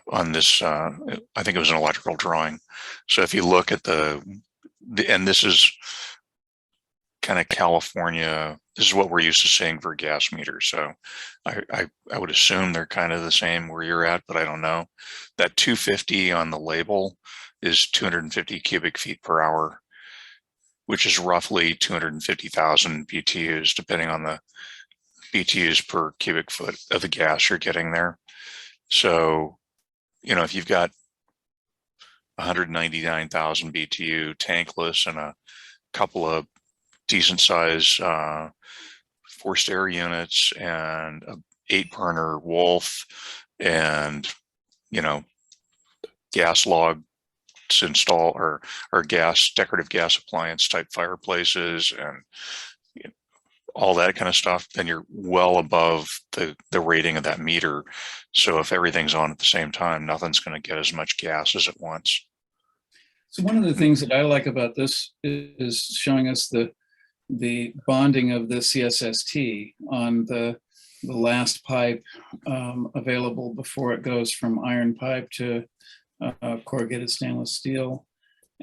on this, I think it was an electrical drawing. So if you look at and this is kind of California, this is what we're used to seeing for gas meters. So I would assume they're kind of the same where you're at, but I don't know. That 250 on the label is 250 cubic feet per hour, which is roughly 250,000 BTUs, depending on the BTUs per cubic foot of the gas you're getting there. So, if you've got 199,000 BTU tankless and a couple of decent size forced air units and a 8-burner Wolf and, gas logs install or decorative gas appliance type fireplaces and all that kind of stuff, then you're well above the rating of that meter. So if everything's on at the same time, nothing's going to get as much gas as it wants. So one of the things that I like about this is showing us the bonding of the CSST on the last pipe available before it goes from iron pipe to corrugated stainless steel,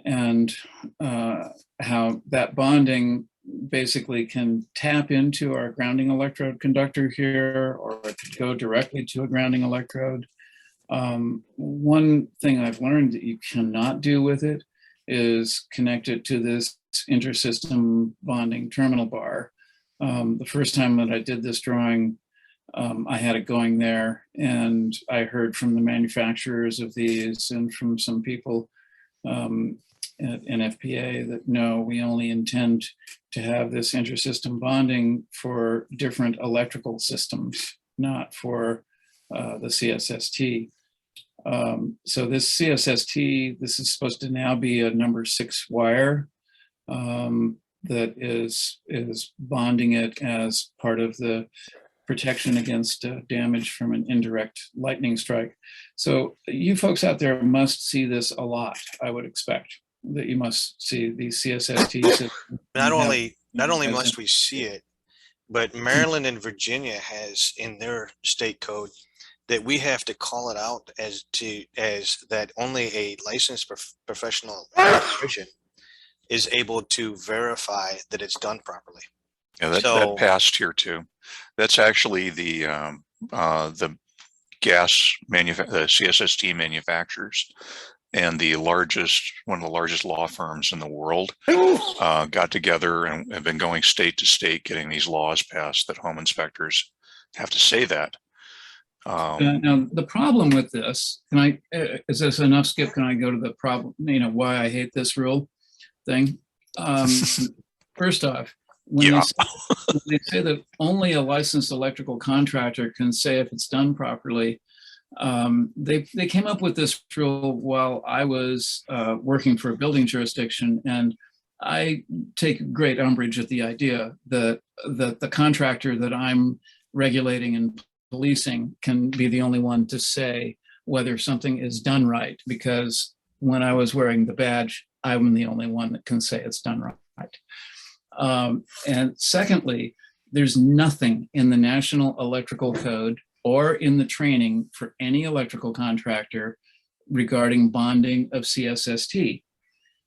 and how that bonding basically can tap into our grounding electrode conductor here, or it could go directly to a grounding electrode. One thing I've learned that you cannot do with it is connect it to this intersystem bonding terminal bar. The first time that I did this drawing, I had it going there, and I heard from the manufacturers of these and from some people at NFPA that no, we only intend to have this intersystem bonding for different electrical systems, not for the CSST. So this CSST, this is supposed to now be a number 6 wire. that is bonding it as part of the protection against damage from an indirect lightning strike. So you folks out there must see this a lot. I would expect that you must see these CSSTs. Not only must we see it, but Maryland and Virginia has in their state code that we have to call it out as that only a licensed professional electrician is able to verify that it's done properly. Yeah, that passed here too. That's actually the the CSST manufacturers and one of the largest law firms in the world got together and have been going state to state getting these laws passed that home inspectors have to say that. Now the problem with this, is this enough, Skip? Can I go to the problem? Why I hate this rule thing. First off, when they say that only a licensed electrical contractor can say if it's done properly, they came up with this rule while I was working for a building jurisdiction, and I take great umbrage at the idea that the contractor that I'm regulating and policing can be the only one to say whether something is done right, because when I was wearing the badge, I'm the only one that can say it's done right. And secondly, there's nothing in the National Electrical Code or in the training for any electrical contractor regarding bonding of CSST.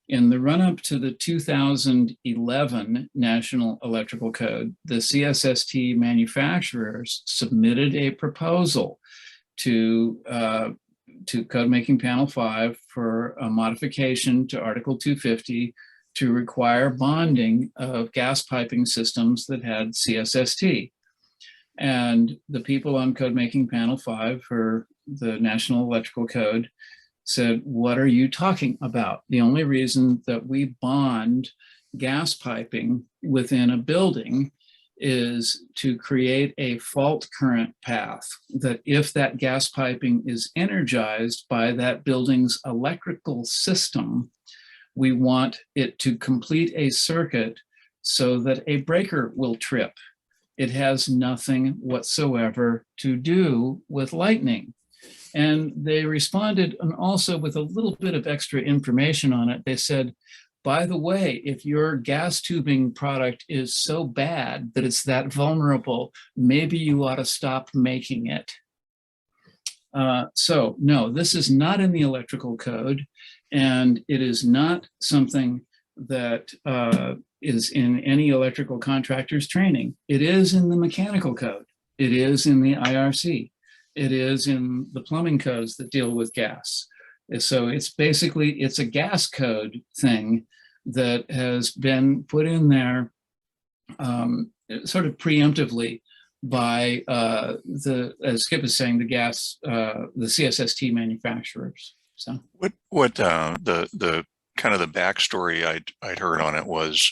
In the run-up to the 2011 National Electrical Code, the CSST manufacturers submitted a proposal to Code Making Panel 5 for a modification to Article 250 to require bonding of gas piping systems that had CSST. And the people on Code Making Panel 5 for the National Electrical Code said, what are you talking about? The only reason that we bond gas piping within a building is to create a fault current path that if that gas piping is energized by that building's electrical system, we want it to complete a circuit so that a breaker will trip. It has nothing whatsoever to do with lightning. And they responded, and also with a little bit of extra information on it. They said, by the way, if your gas tubing product is so bad that it's that vulnerable, maybe you ought to stop making it. So no, this is not in the electrical code, and it is not something that is in any electrical contractor's training. It is in the mechanical code. It is in the IRC. It is in the plumbing codes that deal with gas. So it's basically, it's a gas code thing that has been put in there sort of preemptively by as Skip is saying, the CSST manufacturers. So what the kind of the backstory I'd heard on it was,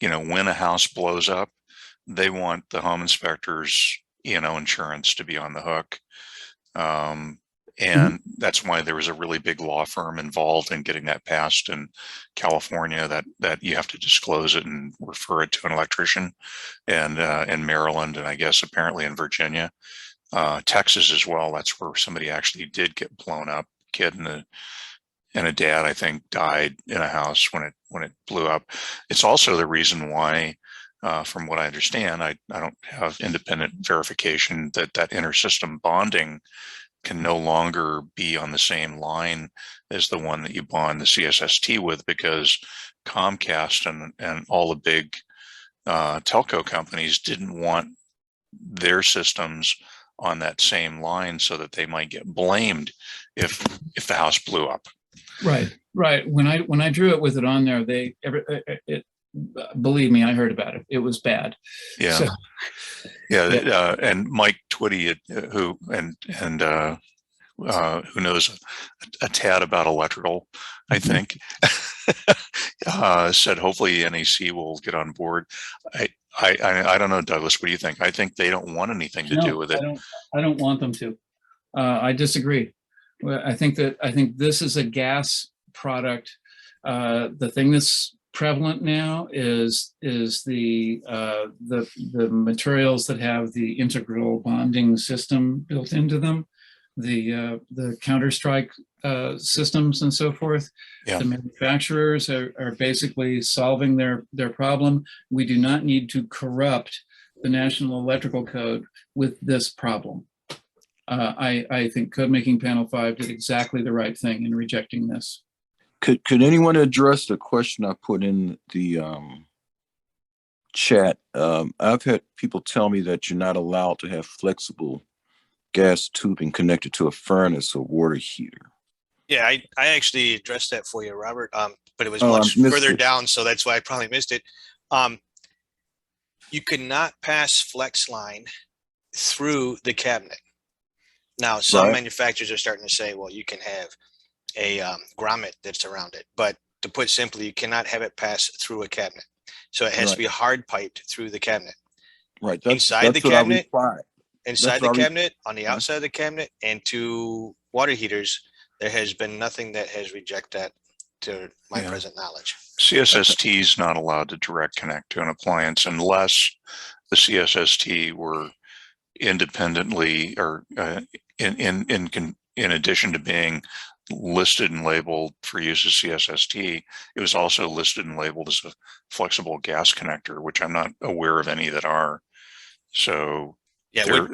when a house blows up, they want the home inspectors, insurance to be on the hook. And that's why there was a really big law firm involved in getting that passed in California, that you have to disclose it and refer it to an electrician, and in Maryland, and I guess apparently in Virginia, Texas as well. That's where somebody actually did get blown up. Kid and a dad, I think, died in a house when it blew up. It's also the reason why, from what I understand, I don't have independent verification that intersystem bonding can no longer be on the same line as the one that you bond the CSST with, because Comcast and all the big telco companies didn't want their systems on that same line so that they might get blamed if the house blew up. Right. When I drew it with it on there, believe me, I heard about it. It was bad. Yeah. So, yeah. And Mike Twitty, who knows a tad about electrical, I think, said hopefully NEC will get on board. I don't know, Douglas, what do you think? I think they don't want anything to do with it. I don't want them to. I disagree. I think this is a gas product. The thing that's prevalent now is the materials that have the integral bonding system built into them, the counter-strike systems and so forth. Yeah. The manufacturers are basically solving their problem. We do not need to corrupt the National Electrical Code with this problem. I think Code Making Panel 5 did exactly the right thing in rejecting this. Could anyone address the question I put in the chat? I've had people tell me that you're not allowed to have flexible gas tubing connected to a furnace or water heater. Yeah, I actually addressed that for you, Robert. But it was Oh, much I missed further it. down, so that's why I probably missed it. You cannot pass flex line through the cabinet. Now, some Right. manufacturers are starting to say, well, you can have a grommet that's around it, but to put simply, you cannot have it pass through a cabinet. So it has to Right. be hard piped through the cabinet. Right. Inside the what I cabinet? replied. Inside That's the what I cabinet, on the Yeah. outside of the cabinet, and to water heaters, there has been nothing that has rejected that to my Yeah. present knowledge. CSST is not allowed to direct connect to an appliance unless the CSST were independently or in addition to being listed and labeled for use as CSST, it was also listed and labeled as a flexible gas connector, which I'm not aware of any that are. So Yeah, There-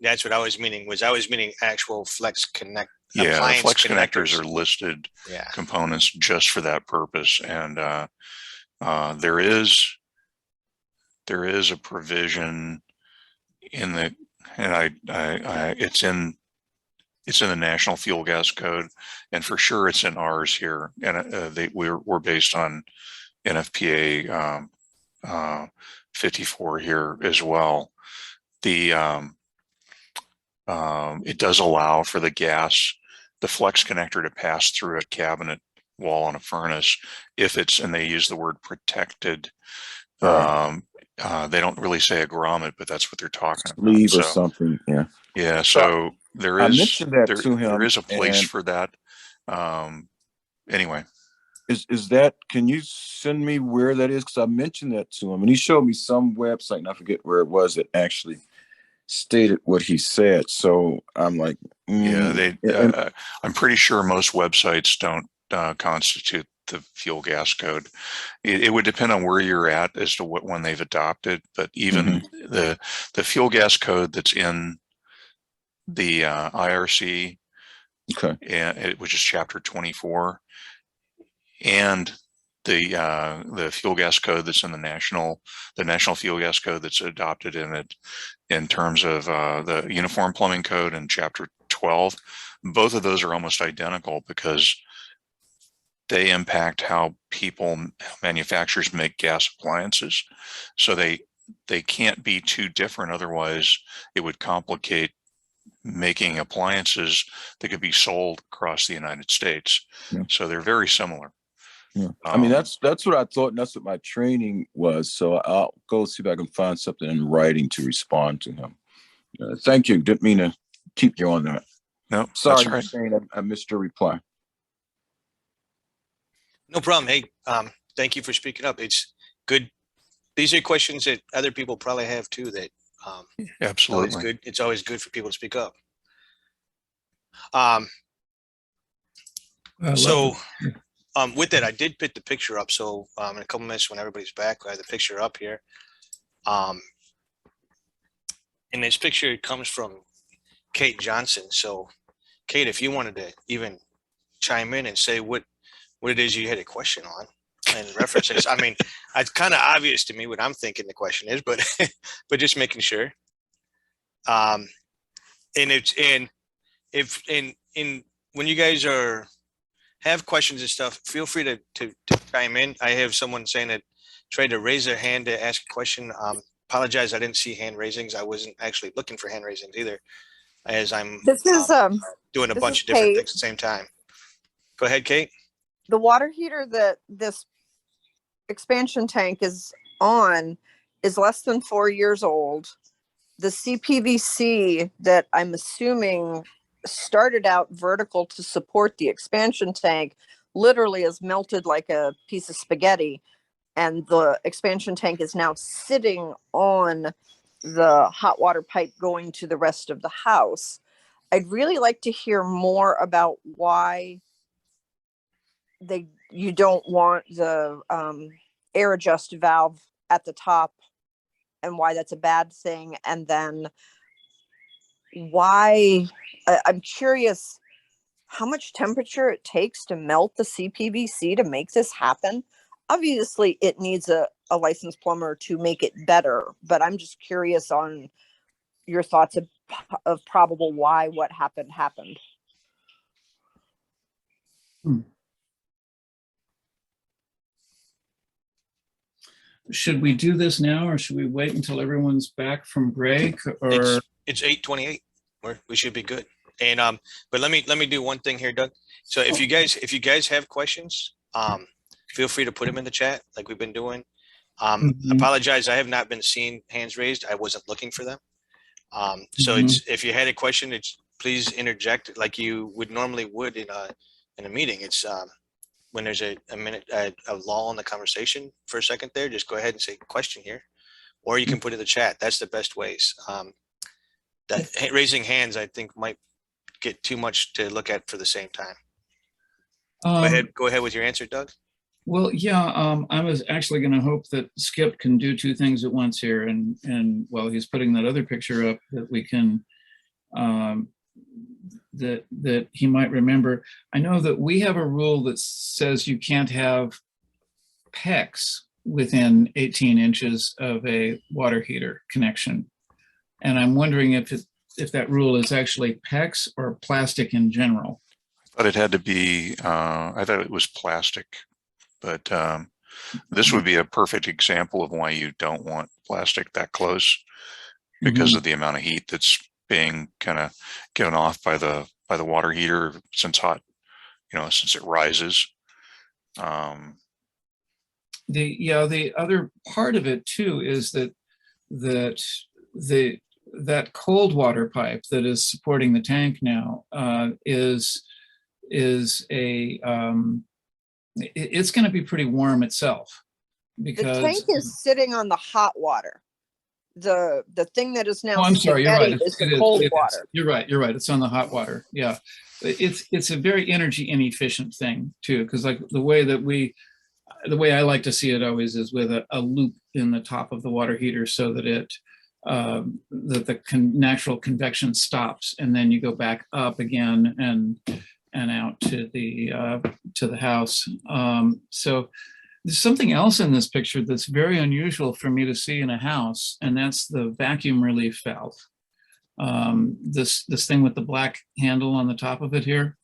that's what I was meaning. I was meaning actual flex connect. yeah, the appliance flex connectors connectors. are listed Yeah. components just for that purpose. And there is a provision in the, and it's in the National Fuel Gas Code, and for sure it's in ours here. And we're based on NFPA 54 here as well. It does allow for the flex connector to pass through a cabinet wall on a furnace if it's, and they use the word protected. Right. They don't really say a grommet, but that's what they're talking about. Sleeve or So, something. Yeah. yeah, so there I is mentioned that there, to him, there is a place and- for that. Anyway, Is that, can you send me where that is? Because I mentioned that to him and he showed me some website and I forget where it was that actually stated what he said. So I'm like, yeah, and- I'm pretty sure most websites don't constitute the fuel gas code. It would depend on where you're at as to what one they've adopted, but even the fuel gas code that's in the IRC, okay. which is chapter 24, and the fuel gas code that's in the national fuel gas code that's adopted in it in terms of the uniform plumbing code in chapter 12, both of those are almost identical because they impact how manufacturers make gas appliances. So they can't be too different. Otherwise it would complicate making appliances that could be sold across the United States. Yeah. So they're very similar. Yeah. I mean, that's what I thought, and that's what my training was. So I'll go see if I can find something in writing to respond to him. Thank you. Didn't mean to keep you on that. No, Sorry, that's right. Shane, I missed your reply. No problem. Hey, thank you for speaking up. It's good. These are questions that other people probably have too. That Absolutely. it's always good for people to speak up. With that, I did put the picture up. So in a couple minutes, when everybody's back, I have the picture up here. And this picture comes from Kate Johnson. So, Kate, if you wanted to even chime in and say what it is you had a question on and references. I mean, it's kind of obvious to me what I'm thinking the question is, but but just making sure. And when you guys have questions and stuff, feel free to chime in. I have someone saying that tried to raise their hand to ask a question. Apologize, I didn't see hand raisings. I wasn't actually looking for hand raisings either, as I'm doing a bunch of different things at the same time. Go ahead, Kate. The water heater that this expansion tank is on is less than 4 years old. The CPVC that I'm assuming started out vertical to support the expansion tank literally is melted like a piece of spaghetti. and the expansion tank is now sitting on the hot water pipe going to the rest of the house. I'd really like to hear more about why you don't want the air adjust valve at the top and why that's a bad thing. And then why, I'm curious how much temperature it takes to melt the CPVC to make this happen. Obviously it needs a licensed plumber to make it better, but I'm just curious on your thoughts of probable why what happened. Should we do this now, or should we wait until everyone's back from break? Or It's 8:28. We should be good. And but let me do one thing here, Doug. So if you guys have questions, feel free to put them in the chat like we've been doing. Apologize, I have not been seeing hands raised. I wasn't looking for them. So if you had a question, please interject like you would normally would in a meeting. It's when there's a lull in the conversation for a second there, just go ahead and say question here, or you can put it in the chat. That's the best ways. That raising hands, I think, might get too much to look at for the same time. Go ahead with your answer, Doug. Well, yeah, I was actually going to hope that Skip can do two things at once here, and while he's putting that other picture up, that we can that he might remember. I know that we have a rule that says you can't have PEX within 18 inches of a water heater connection, and I'm wondering if that rule is actually PEX or plastic in general. I thought it had to be. I thought it was plastic. But this would be a perfect example of why you don't want plastic that close, because of the amount of heat that's being kind of given off by the water heater since since it rises. The other part of it too is that cold water pipe that is supporting the tank now is a it's going to be pretty warm itself, because the tank is sitting on the hot water. The thing that is now I'm sorry, you're right. is the cold water. You're right. It's on the hot water. Yeah, it's a very energy inefficient thing too, because like the way I like to see it always is with a loop in the top of the water heater, so that the natural convection stops, and then you go back up again and out to the house. So there's something else in this picture that's very unusual for me to see in a house, and that's the vacuum relief valve. This thing with the black handle on the top of it here.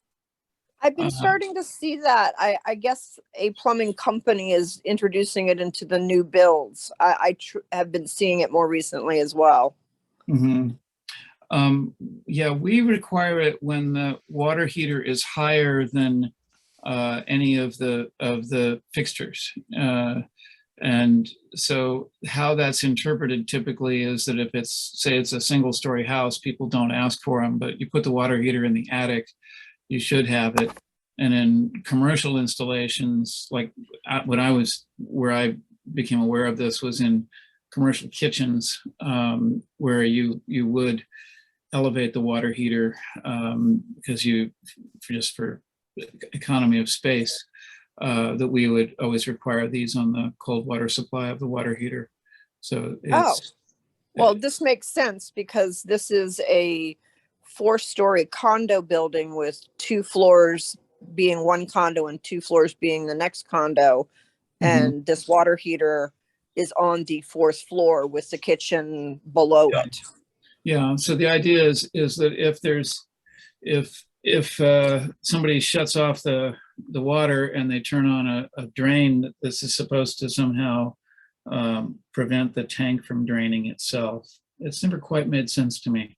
I've been starting to see that. I guess a plumbing company is introducing it into the new builds. I have been seeing it more recently as well. Yeah, we require it when the water heater is higher than any of the fixtures. And so how that's interpreted typically is that if say it's a single story house, people don't ask for them, but you put the water heater in the attic, you should have it. And in commercial installations, like where I became aware of this was in commercial kitchens, where you would elevate the water heater because for economy of space, that we would always require these on the cold water supply of the water heater. So well, this makes sense because this is a 4-story condo building with 2 floors being one condo and 2 floors being the next condo. And this water heater is on the 4th floor with the kitchen below it. Yeah, so the idea is that if somebody shuts off the water and they turn on a drain, this is supposed to somehow prevent the tank from draining itself. It's never quite made sense to me.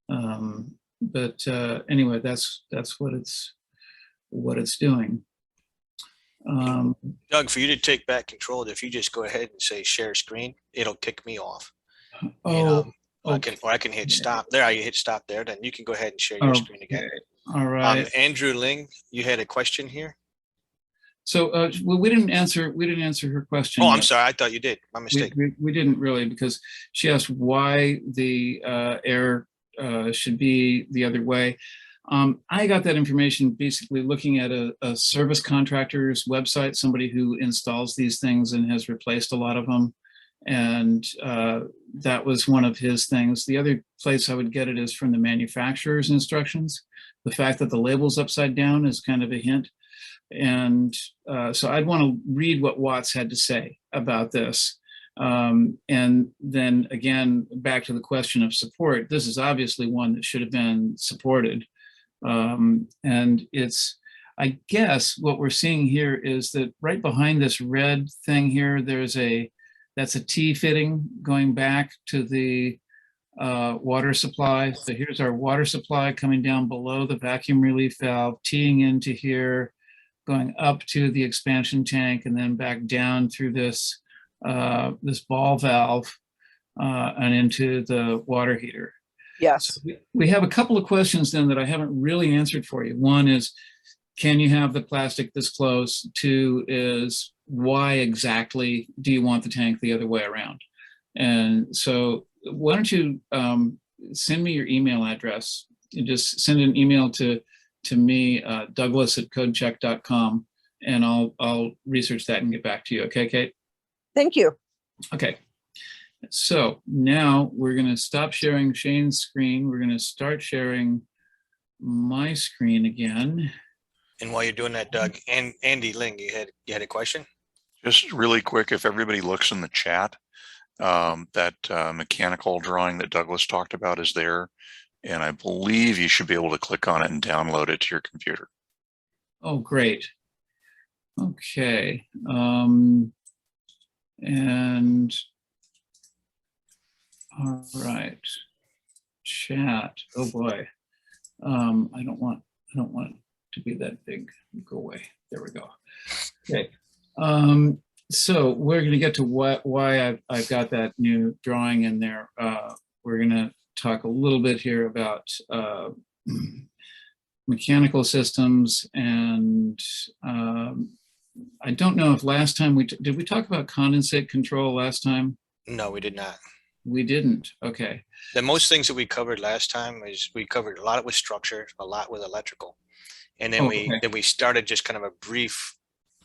But anyway, that's what it's doing. Doug, for you to take back control, if you just go ahead and say share screen, it'll kick me off. Oh, and, I can hit stop there. You hit stop there, then you can go ahead and share your screen again. All right. Andrew Ling, you had a question here. So, well, we didn't answer her question. Oh, I'm yet. sorry. I thought you did. My mistake. We didn't really, because she asked why the air should be the other way. I got that information basically looking at a service contractor's website, somebody who installs these things and has replaced a lot of them. And that was one of his things. The other place I would get it is from the manufacturer's instructions. The fact that the label's upside down is kind of a hint. And so I'd want to read what Watts had to say about this. And then again, back to the question of support, this is obviously one that should have been supported. And it's, I guess what we're seeing here is that right behind this red thing here, that's a T fitting going back to the water supply. So here's our water supply coming down below the vacuum relief valve, teeing into here, going up to the expansion tank, and then back down through this this ball valve and into the water heater. Yes. So we have a couple of questions then that I haven't really answered for you. One is, can you have the plastic this close? Two is, why exactly do you want the tank the other way around? And so why don't you send me your email address. You just send an email to me, Douglas@codecheck.com, and I'll research that and get back to you. Okay, Kate? Thank you. Okay. So now we're going to stop sharing Shane's screen. We're going to start sharing my screen again. And while you're doing that, Doug, and Andy Ling, you had a question? Just really quick, if everybody looks in the chat, that mechanical drawing that Douglas talked about is there. And I believe you should be able to click on it and download it to your computer. Oh, great. Okay. And all right. Chat. Oh boy. I don't want it to be that big. Go away. There we go. Okay. So we're going to get to why I've got that new drawing in there. We're going to talk a little bit here about mechanical systems, and I don't know if last time did we talk about condensate control last time? No, we did not. We didn't. Okay. The most things that we covered last time is we covered a lot with structure, a lot with electrical, and then we started just kind of a brief,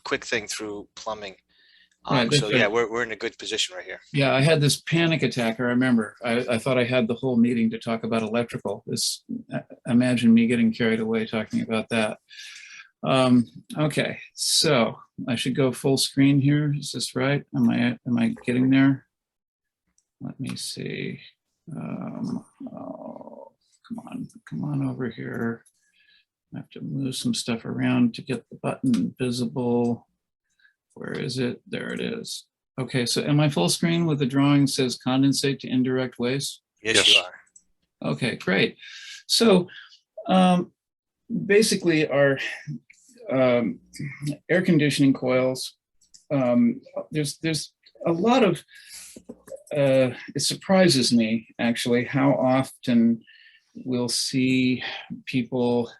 quick thing through plumbing. Right, so yeah, we're in a good position right here. Yeah, I had this panic attack. I remember. I thought I had the whole meeting to talk about electrical. Imagine me getting carried away talking about that. Okay, so I should go full screen here. Is this right? Am I getting there? Let me see. Oh, come on over here. I have to move some stuff around to get the button visible. Where is it? There it is. Okay, so am I full screen with the drawing says condensate to indirect waste? Yes, you are. Okay, great. So basically our air conditioning coils, there's a lot of, it surprises me actually how often we'll see people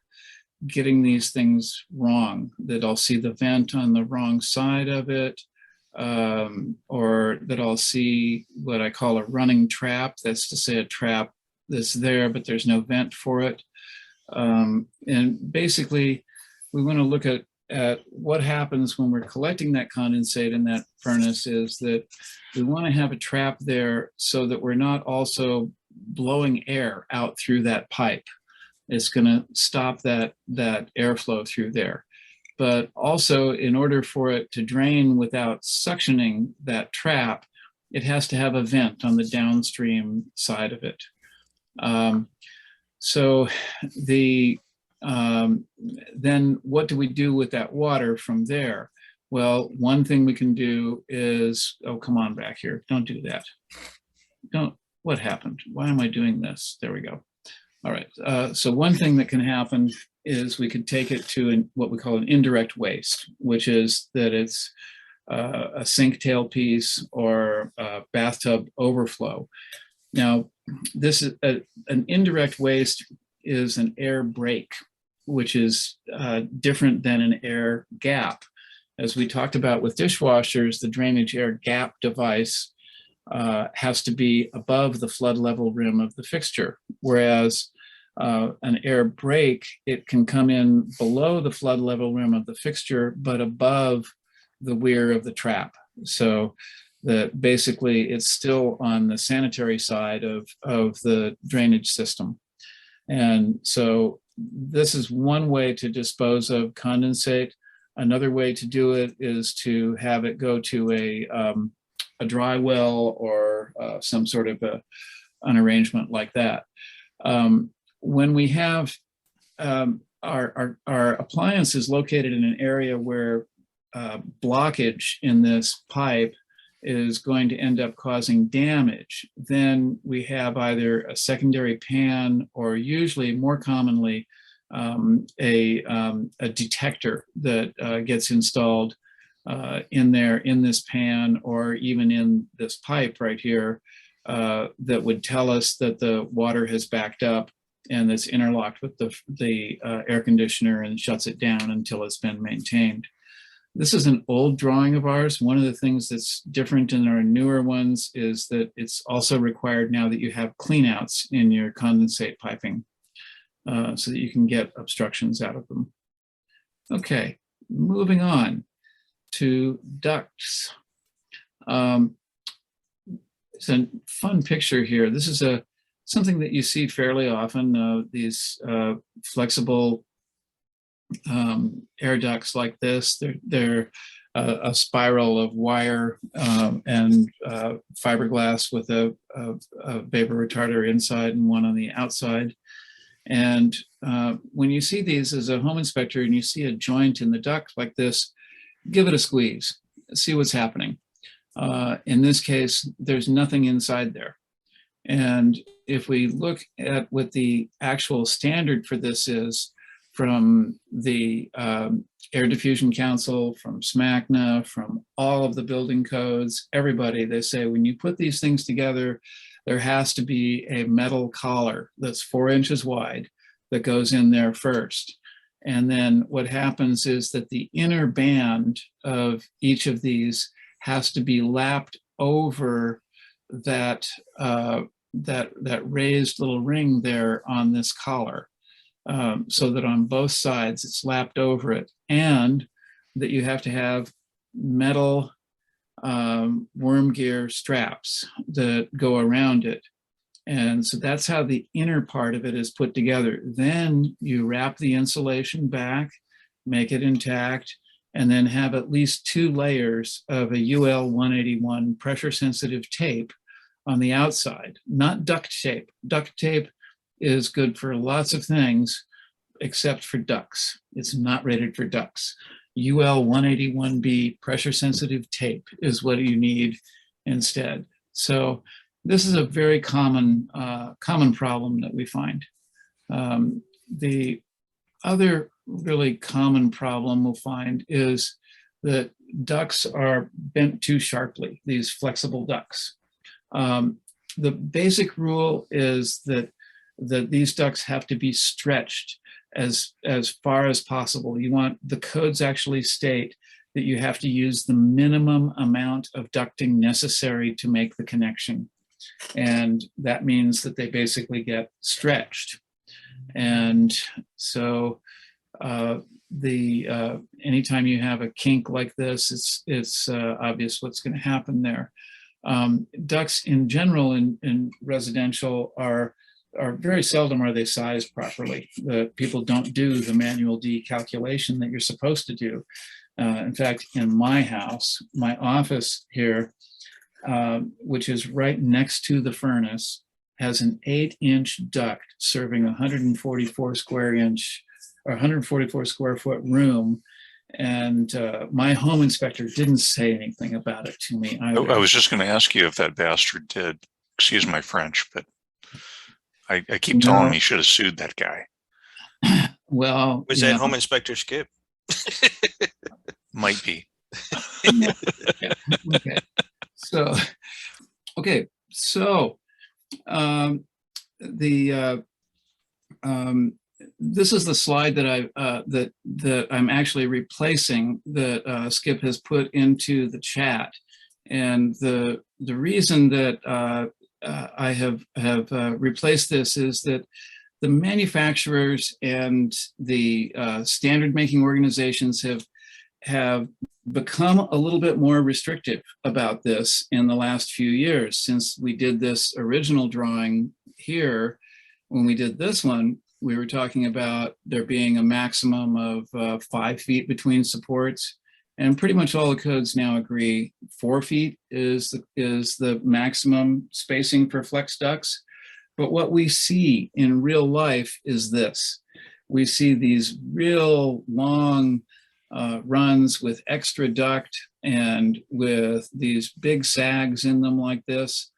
getting these things wrong, that I'll see the vent on the wrong side of it, or that I'll see what I call a running trap. That's to say a trap that's there, but there's no vent for it. And basically, we want to look at what happens when we're collecting that condensate in that furnace is that we want to have a trap there so that we're not also blowing air out through that pipe. It's going to stop that airflow through there. But also, in order for it to drain without suctioning that trap, it has to have a vent on the downstream side of it. So then what do we do with that water from there? Well, one thing we can do is, oh, come on back here. Don't do that. What happened? Why am I doing this? There we go. All right, so one thing that can happen is we could take it to what we call an indirect waste, which is that it's a sink tailpiece or a bathtub overflow. Now, this is an indirect waste is an air break, which is different than an air gap. as we talked about with dishwashers, the drainage air gap device has to be above the flood level rim of the fixture, whereas an air brake, it can come in below the flood level rim of the fixture, but above the weir of the trap. So that basically it's still on the sanitary side of the drainage system. And so this is one way to dispose of condensate. Another way to do it is to have it go to a dry well or some sort of an arrangement like that. When we have our appliance is located in an area where blockage in this pipe is going to end up causing damage, then we have either a secondary pan or usually more commonly a detector that gets installed in this pan or even in this pipe right here that would tell us that the water has backed up and that's interlocked with the air conditioner and shuts it down until it's been maintained. This is an old drawing of ours. One of the things that's different in our newer ones is that it's also required now that you have cleanouts in your condensate piping so that you can get obstructions out of them. Okay, moving on to ducts. It's a fun picture here. This is something that you see fairly often, these flexible air ducts like this. They're a spiral of wire and fiberglass with a vapor retarder inside and one on the outside. And when you see these as a home inspector and you see a joint in the duct like this, give it a squeeze, see what's happening. In this case, there's nothing inside there. And if we look at what the actual standard for this is from the Air Diffusion Council, from SMACNA, from all of the building codes, everybody, they say when you put these things together, there has to be a metal collar that's 4 inches wide that goes in there first. And then what happens is that the inner band of each of these has to be lapped over that raised little ring there on this collar, so that on both sides it's lapped over it, and that you have to have metal worm gear straps that go around it. And so that's how the inner part of it is put together. Then you wrap the insulation back, make it intact, and then have at least 2 layers of a UL 181 pressure sensitive tape on the outside, not duct tape. Duct tape is good for lots of things except for ducts. It's not rated for ducts. UL 181B pressure sensitive tape is what you need instead. So this is a very common problem that we find. The other really common problem we'll find is that ducts are bent too sharply, these flexible ducts. The basic rule is that these ducts have to be stretched as far as possible. You want, the codes actually state that you have to use the minimum amount of ducting necessary to make the connection. And that means that they basically get stretched. And so anytime you have a kink like this, it's obvious what's going to happen there. Ducts in general in residential are very seldom are they sized properly. People don't do the manual D calculation that you're supposed to do. In fact, in my house, my office here, which is right next to the furnace, has an 8-inch duct serving 144 square foot room. And my home inspector didn't say anything about it to me either. I was just going to ask you if that bastard did. Excuse my French, but I keep telling him he should have sued that guy. Well, Was that home inspector Skip? Might be. Okay. So, okay. So, the, so, okay. So, this is the slide that that I'm actually replacing that Skip has put into the chat, and the reason that I have replaced this is that the manufacturers and the standard making organizations have become a little bit more restrictive about this in the last few years. Since we did this original drawing here, when we did this one, we were talking about there being a maximum of 5 feet between supports, and pretty much all the codes now agree 4 feet is the maximum spacing for flex ducts. But what we see in real life is this. We see these real long runs with extra duct and with these big sags in them like this.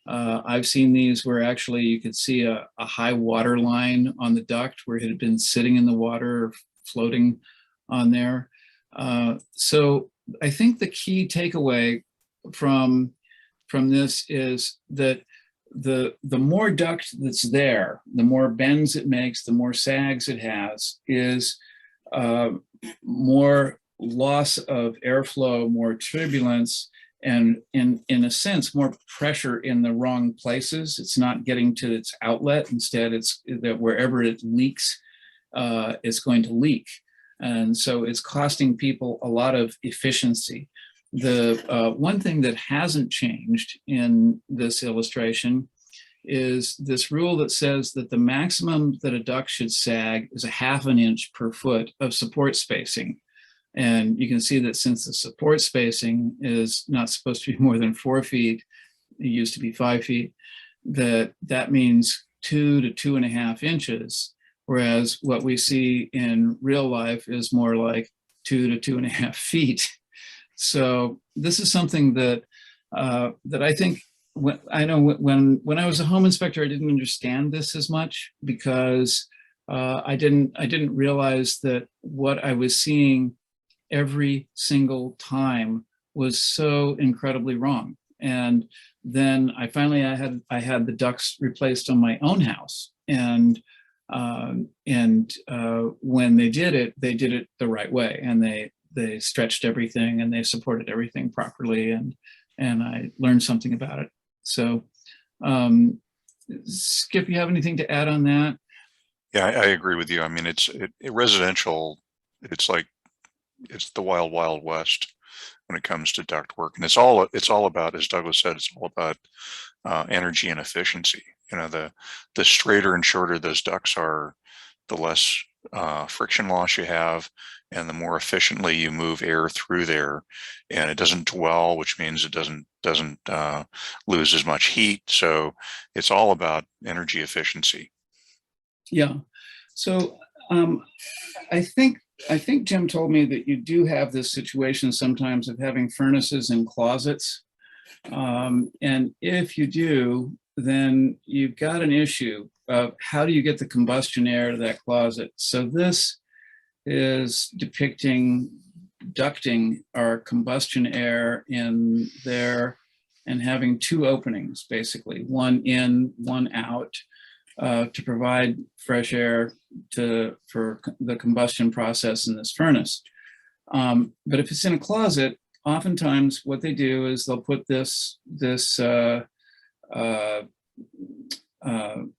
I've seen these where actually you could see a high water line on the duct where it had been sitting in the water or floating on there. So I think the key takeaway from this is that the more duct that's there, the more bends it makes, the more sags it has, is more loss of airflow, more turbulence, and in a sense, more pressure in the wrong places. It's not getting to its outlet. Instead, it's that wherever it leaks, it's going to leak. And so it's costing people a lot of efficiency. The one thing that hasn't changed in this illustration is this rule that says that the maximum that a duct should sag is 1/2 inch per foot of support spacing. And you can see that since the support spacing is not supposed to be more than 4 feet, it used to be 5 feet, that means 2 to 2.5 inches. Whereas what we see in real life is more like 2 to 2.5 feet. So this is something that that I think, when I was a home inspector, I didn't understand this as much because I didn't realize that what I was seeing every single time was so incredibly wrong. And then I had the ducts replaced on my own house, and when they did it the right way, and they stretched everything and they supported everything properly, and I learned something about it. So, Skip, you have anything to add on that? Yeah, I agree with you. I mean, residential, it's the wild, wild west when it comes to duct work. And it's all about, as Douglas said, it's all about energy and efficiency. You know, the straighter and shorter those ducts are, the less friction loss you have, and the more efficiently you move air through there, and it doesn't dwell, which means it doesn't lose as much heat. So it's all about energy efficiency. Yeah. So I think Jim told me that you do have this situation sometimes of having furnaces in closets. And if you do, then you've got an issue of how do you get the combustion air to that closet. So this is depicting ducting our combustion air in there and having 2 openings, basically, one in, one out, to provide fresh air for the combustion process in this furnace. But if it's in a closet, oftentimes what they do is they'll put this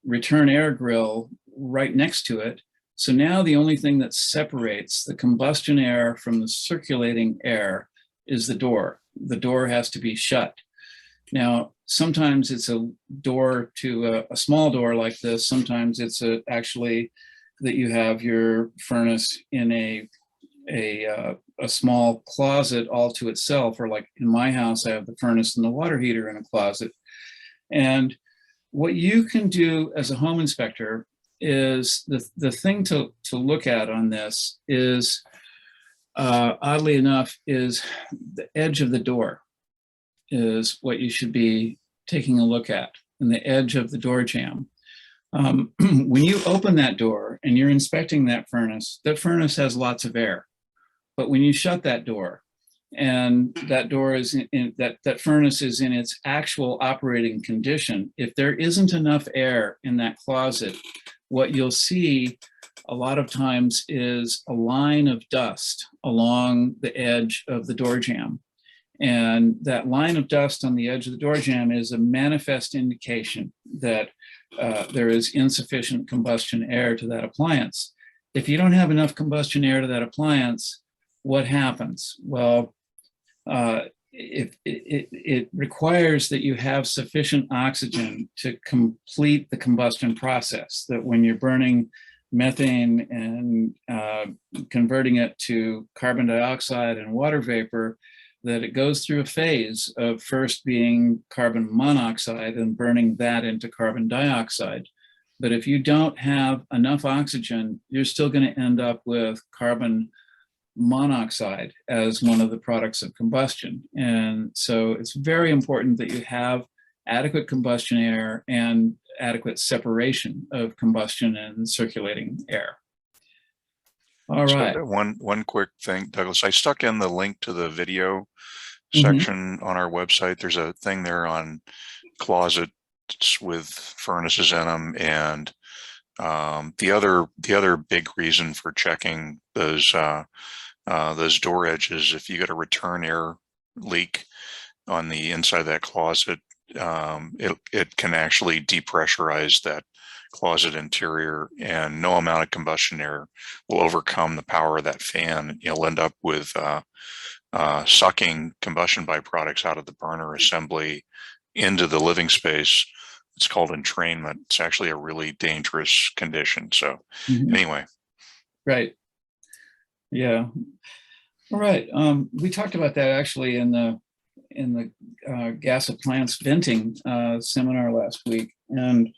return air grill right next to it. So now the only thing that separates the combustion air from the circulating air is the door. The door has to be shut. Now, sometimes it's a door to a small door like this. Sometimes it's actually that you have your furnace in a small closet all to itself, or like in my house, I have the furnace and the water heater in a closet. And what you can do as a home inspector is the thing to look at on this is, oddly enough, is the edge of the door is what you should be taking a look at, and the edge of the door jamb. When you open that door and you're inspecting that furnace has lots of air. But when you shut that door, and that door is that furnace is in its actual operating condition, if there isn't enough air in that closet, what you'll see a lot of times is a line of dust along the edge of the door jamb. And that line of dust on the edge of the door jamb is a manifest indication that there is insufficient combustion air to that appliance. If you don't have enough combustion air to that appliance, what happens? Well, it requires that you have sufficient oxygen to complete the combustion process, that when you're burning methane and converting it to carbon dioxide and water vapor, that it goes through a phase of first being carbon monoxide and burning that into carbon dioxide. But if you don't have enough oxygen, you're still going to end up with carbon monoxide as one of the products of combustion. And so it's very important that you have adequate combustion air and adequate separation of combustion and circulating air. All right. So one quick thing, Douglas, I stuck in the link to the video section on our website. There's a thing there on closets with furnaces in them, and the other big reason for checking those door edges, if you get a return air leak on the inside of that closet, it can actually depressurize that closet interior, and no amount of combustion air will overcome the power of that fan. You'll end up with sucking combustion byproducts out of the burner assembly into the living space. It's called entrainment. It's actually a really dangerous condition. So anyway. Right. Yeah. All right. We talked about that actually in the gas appliance venting seminar last week, and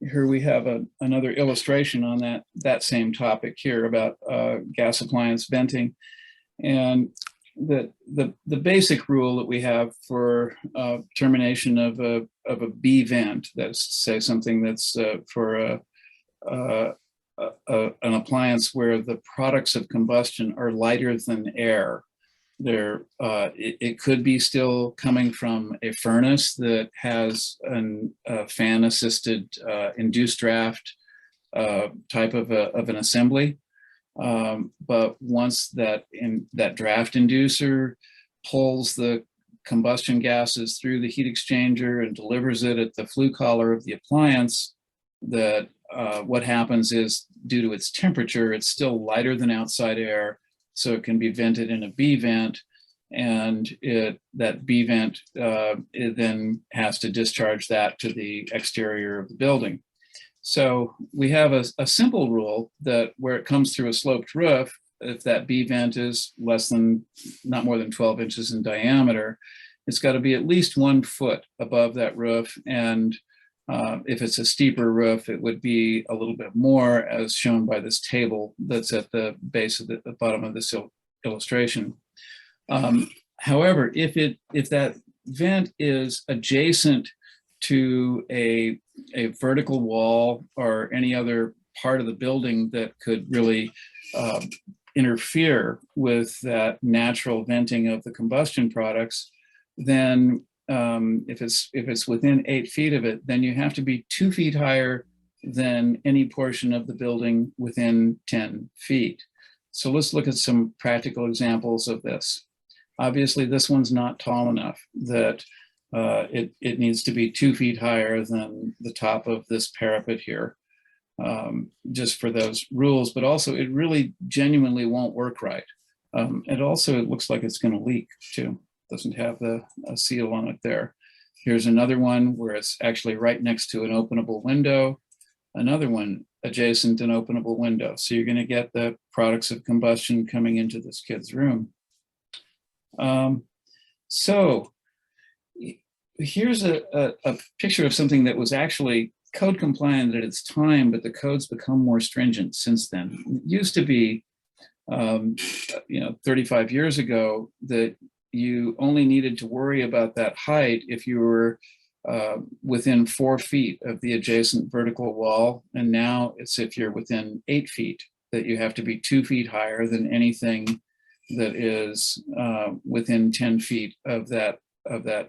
here we have another illustration on that same topic here about gas appliance venting. And the basic rule that we have for termination of a B vent, that's to say something that's for an appliance where the products of combustion are lighter than air. It could be still coming from a furnace that has a fan-assisted induced draft type of an assembly. But once that draft inducer pulls the combustion gases through the heat exchanger and delivers it at the flue collar of the appliance, that what happens is, due to its temperature, it's still lighter than outside air, so it can be vented in a B vent, and that B vent it then has to discharge that to the exterior of the building. So we have a simple rule that where it comes through a sloped roof, if that B vent is not more than 12 inches in diameter, it's got to be at least 1 foot above that roof. And if it's a steeper roof, it would be a little bit more, as shown by this table that's at the base of the bottom of this illustration. However, if that vent is adjacent to a vertical wall or any other part of the building that could really interfere with that natural venting of the combustion products, then if it's within 8 feet of it, then you have to be 2 feet higher than any portion of the building within 10 feet. So let's look at some practical examples of this. Obviously, this one's not tall enough that it needs to be 2 feet higher than the top of this parapet here, just for those rules, but also it really genuinely won't work right. And also it looks like it's going to leak too. Doesn't have a seal on it there. Here's another one where it's actually right next to an openable window. Another one adjacent an openable window. So you're going to get the products of combustion coming into this kid's room. So here's a picture of something that was actually code compliant at its time, but the code's become more stringent since then. It used to be, 35 years ago, that you only needed to worry about that height if you were within 4 feet of the adjacent vertical wall. And now it's if you're within 8 feet that you have to be 2 feet higher than anything that is within 10 feet of that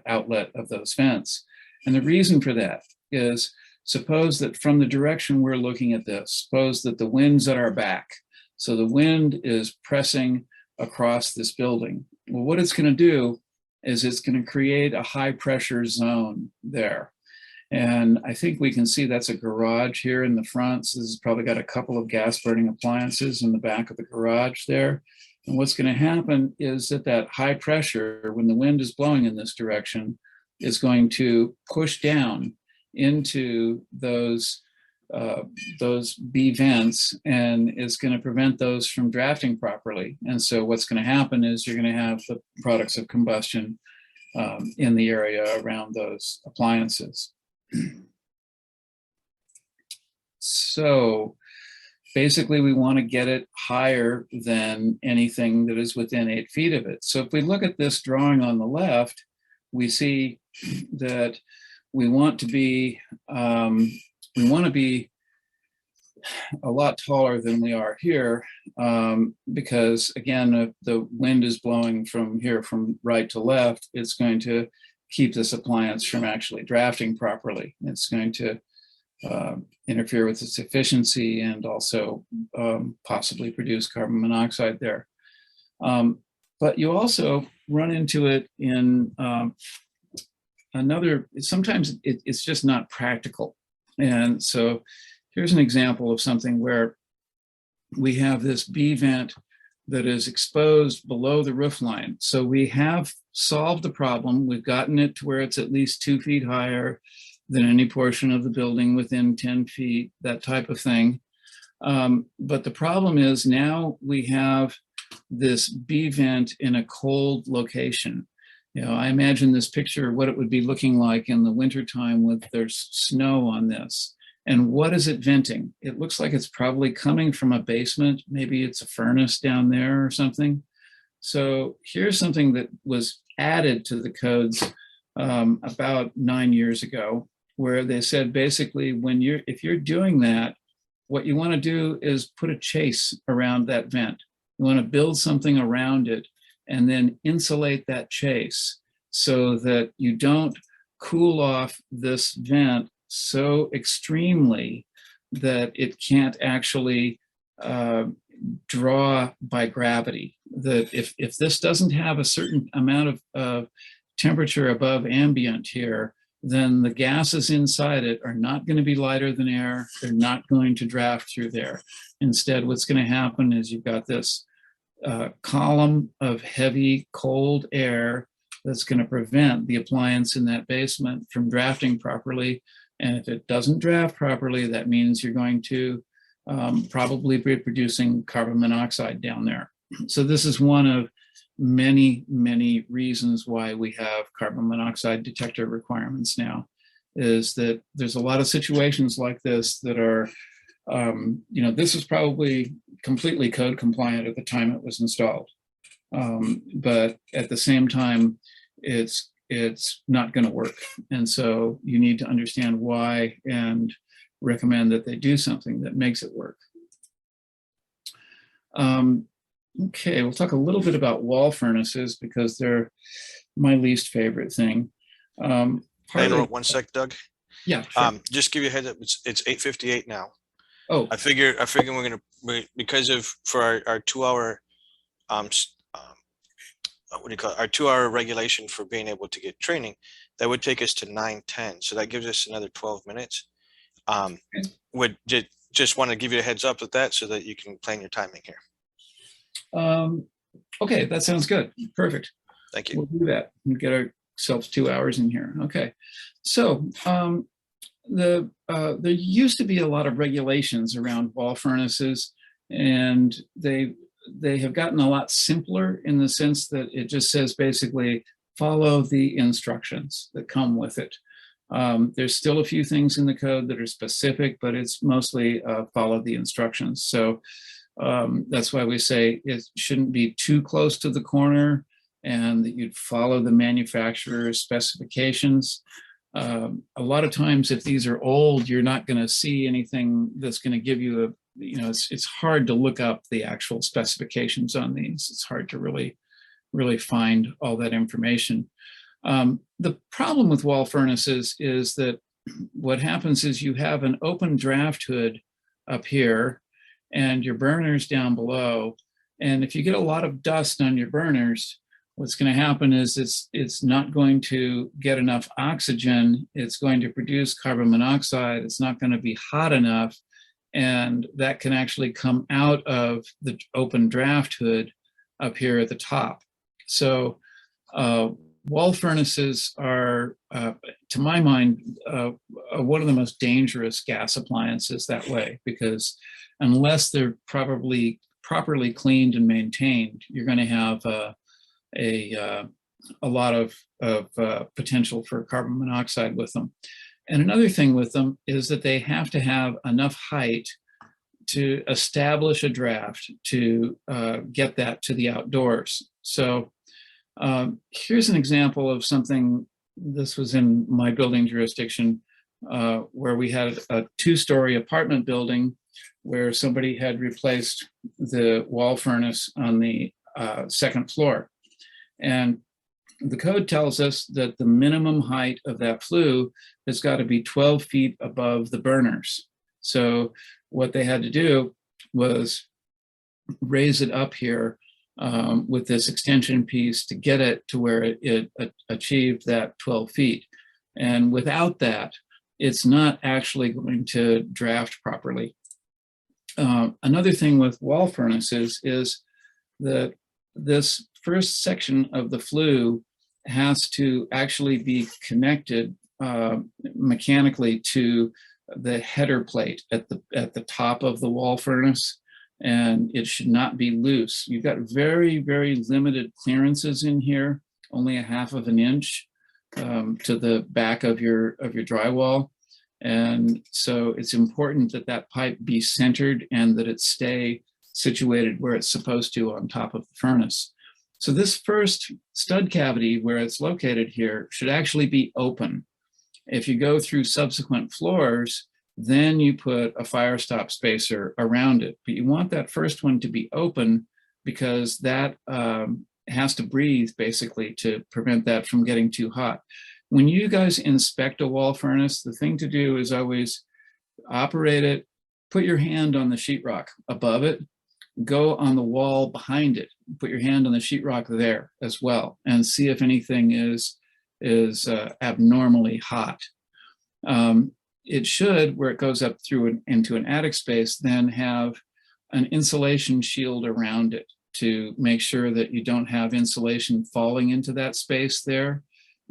outlet of those vents. And the reason for that is suppose that from the direction we're looking at this, suppose that the wind's at our back. So the wind is pressing across this building. Well, what it's going to do is it's going to create a high pressure zone there. And I think we can see that's a garage here in the front. So this has probably got a couple of gas burning appliances in the back of the garage there. And what's going to happen is that that high pressure, when the wind is blowing in this direction, is going to push down into those B vents, and it's going to prevent those from drafting properly. And so what's going to happen is you're going to have the products of combustion in the area around those appliances. So basically we want to get it higher than anything that is within 8 feet of it. So if we look at this drawing on the left, we see that we want to be a lot taller than we are here, because again, if the wind is blowing from here from right to left, it's going to keep this appliance from actually drafting properly. It's going to interfere with its efficiency and also possibly produce carbon monoxide there. But you also run into it in sometimes it's just not practical. And so here's an example of something where we have this B vent that is exposed below the roof line. So we have solved the problem. We've gotten it to where it's at least 2 feet higher than any portion of the building within 10 feet, that type of thing. But the problem is now we have this B vent in a cold location. You know, I imagine this picture, what it would be looking like in the wintertime with there's snow on this. And what is it venting? It looks like it's probably coming from a basement. Maybe it's a furnace down there or something. So here's something that was added to the codes about 9 years ago, where they said basically if you're doing that, what you want to do is put a chase around that vent. You want to build something around it and then insulate that chase so that you don't cool off this vent so extremely that it can't actually draw by gravity. That if this doesn't have a certain amount of temperature above ambient here, then the gases inside it are not going to be lighter than air. They're not going to draft through there. Instead, what's going to happen is you've got this column of heavy, cold air that's going to prevent the appliance in that basement from drafting properly. And if it doesn't draft properly, that means you're going to probably be producing carbon monoxide down there. So this is one of many, many reasons why we have carbon monoxide detector requirements now, is that there's a lot of situations like this that are, this is probably completely code compliant at the time it was installed. But at the same time, it's not going to work. And so you need to understand why and recommend that they do something that makes it work. Okay, we'll talk a little bit about wall furnaces because they're my least favorite thing. Can I interrupt 1 sec, Doug? Yeah, sure. Just give you a heads up. It's 8:58 now. Oh, I figure for our 2 hour what do you call it? Our 2 hour regulation for being able to get training, that would take us to 9:10. So that gives us another 12 minutes. Would just want to give you a heads up with that so that you can plan your timing here. Okay, that sounds good. Perfect. Thank you. We'll do that and get ourselves 2 hours in here. Okay. So there used to be a lot of regulations around wall furnaces, and they have gotten a lot simpler in the sense that it just says basically follow the instructions that come with it. There's still a few things in the code that are specific, but it's mostly follow the instructions. So that's why we say it shouldn't be too close to the corner and that you'd follow the manufacturer's specifications. A lot of times if these are old, you're not going to see anything that's going to give you it's hard to look up the actual specifications on these. It's hard to really find all that information. The problem with wall furnaces is that what happens is you have an open draft hood up here and your burners down below. And if you get a lot of dust on your burners, what's going to happen is it's not going to get enough oxygen. It's going to produce carbon monoxide. It's not going to be hot enough. And that can actually come out of the open draft hood up here at the top. So wall furnaces are, to my mind, one of the most dangerous gas appliances that way, because unless they're properly cleaned and maintained, you're going to have a lot of potential for carbon monoxide with them. And another thing with them is that they have to have enough height to establish a draft to get that to the outdoors. So here's an example of something. This was in my building jurisdiction, where we had a 2-story apartment building where somebody had replaced the wall furnace on the 2nd floor. And the code tells us that the minimum height of that flue has got to be 12 feet above the burners. So what they had to do was raise it up here with this extension piece to get it to where it achieved that 12 feet. And without that, it's not actually going to draft properly. Another thing with wall furnaces is that this first section of the flue has to actually be connected mechanically to the header plate at the top of the wall furnace, and it should not be loose. You've got very, very limited clearances in here, only 1/2 inch to the back of your drywall. And so it's important that that pipe be centered and that it stay situated where it's supposed to on top of the furnace. So this first stud cavity where it's located here should actually be open. If you go through subsequent floors, then you put a fire stop spacer around it. But you want that first one to be open because that has to breathe basically to prevent that from getting too hot. When you guys inspect a wall furnace, the thing to do is always operate it, put your hand on the sheetrock above it, go on the wall behind it, put your hand on the sheetrock there as well, and see if anything is abnormally hot. It should, where it goes up through into an attic space, then have an insulation shield around it to make sure that you don't have insulation falling into that space there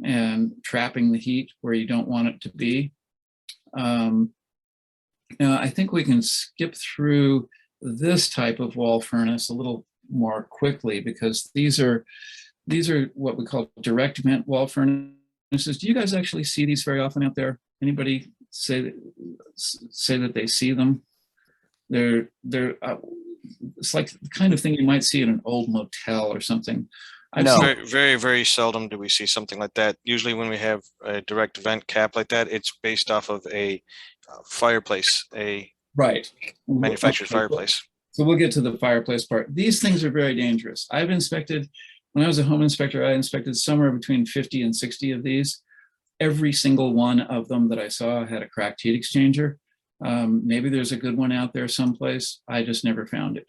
and trapping the heat where you don't want it to be. I think we can skip through this type of wall furnace a little more quickly because these are what we call direct vent wall furnaces. Do you guys actually see these very often out there? Anybody say that they see them? They're it's like the kind of thing you might see in an old motel or something. No. Very, very, very seldom do we see something like that. Usually when we have a direct vent cap like that, it's based off of a fireplace, a manufactured fireplace. So we'll get to the fireplace part. These things are very dangerous. I've inspected, when I was a home inspector, I inspected somewhere between 50 and 60 of these. Every single one of them that I saw had a cracked heat exchanger. Maybe there's a good one out there someplace. I just never found it.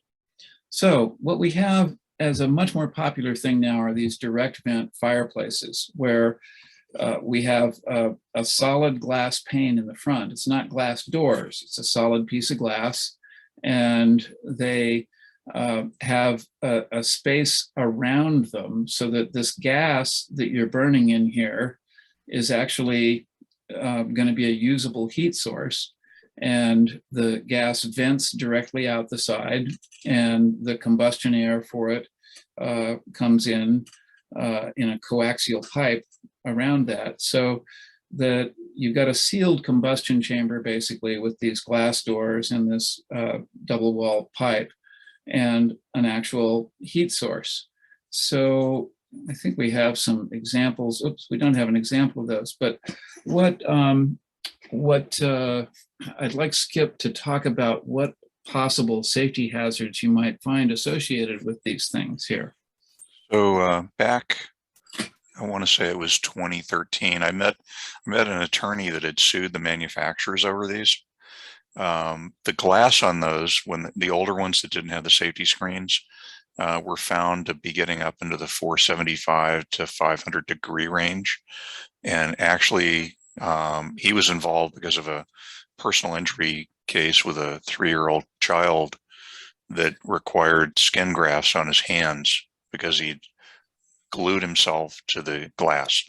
So what we have as a much more popular thing now are these direct vent fireplaces where we have a solid glass pane in the front. It's not glass doors, it's a solid piece of glass. And they have a space around them so that this gas that you're burning in here is actually going to be a usable heat source. And the gas vents directly out the side and the combustion air for it comes in a coaxial pipe around that. So that you've got a sealed combustion chamber basically with these glass doors and this double wall pipe and an actual heat source. So I think we have some examples. Oops, we don't have an example of those, but what I'd like Skip to talk about what possible safety hazards you might find associated with these things here. So back I want to say it was 2013. I met an attorney that had sued the manufacturers over these. The glass on those, when the older ones that didn't have the safety screens, were found to be getting up into the 475 to 500 degree range. And actually, he was involved because of a personal injury case with a 3-year-old child that required skin grafts on his hands because he'd glued himself to the glass,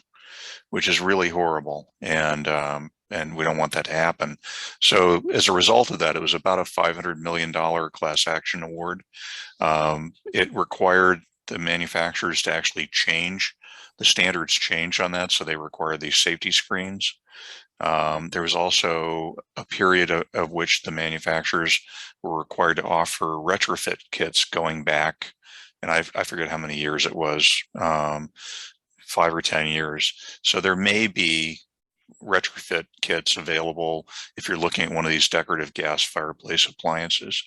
which is really horrible. And we don't want that to happen. So as a result of that, it was about a $500 million class action award. It required the manufacturers to actually change the standards change on that. So they require these safety screens. There was also a period of which the manufacturers were required to offer retrofit kits going back, and I forget how many years it was, 5 or 10 years. So there may be retrofit kits available if you're looking at one of these decorative gas fireplace appliances.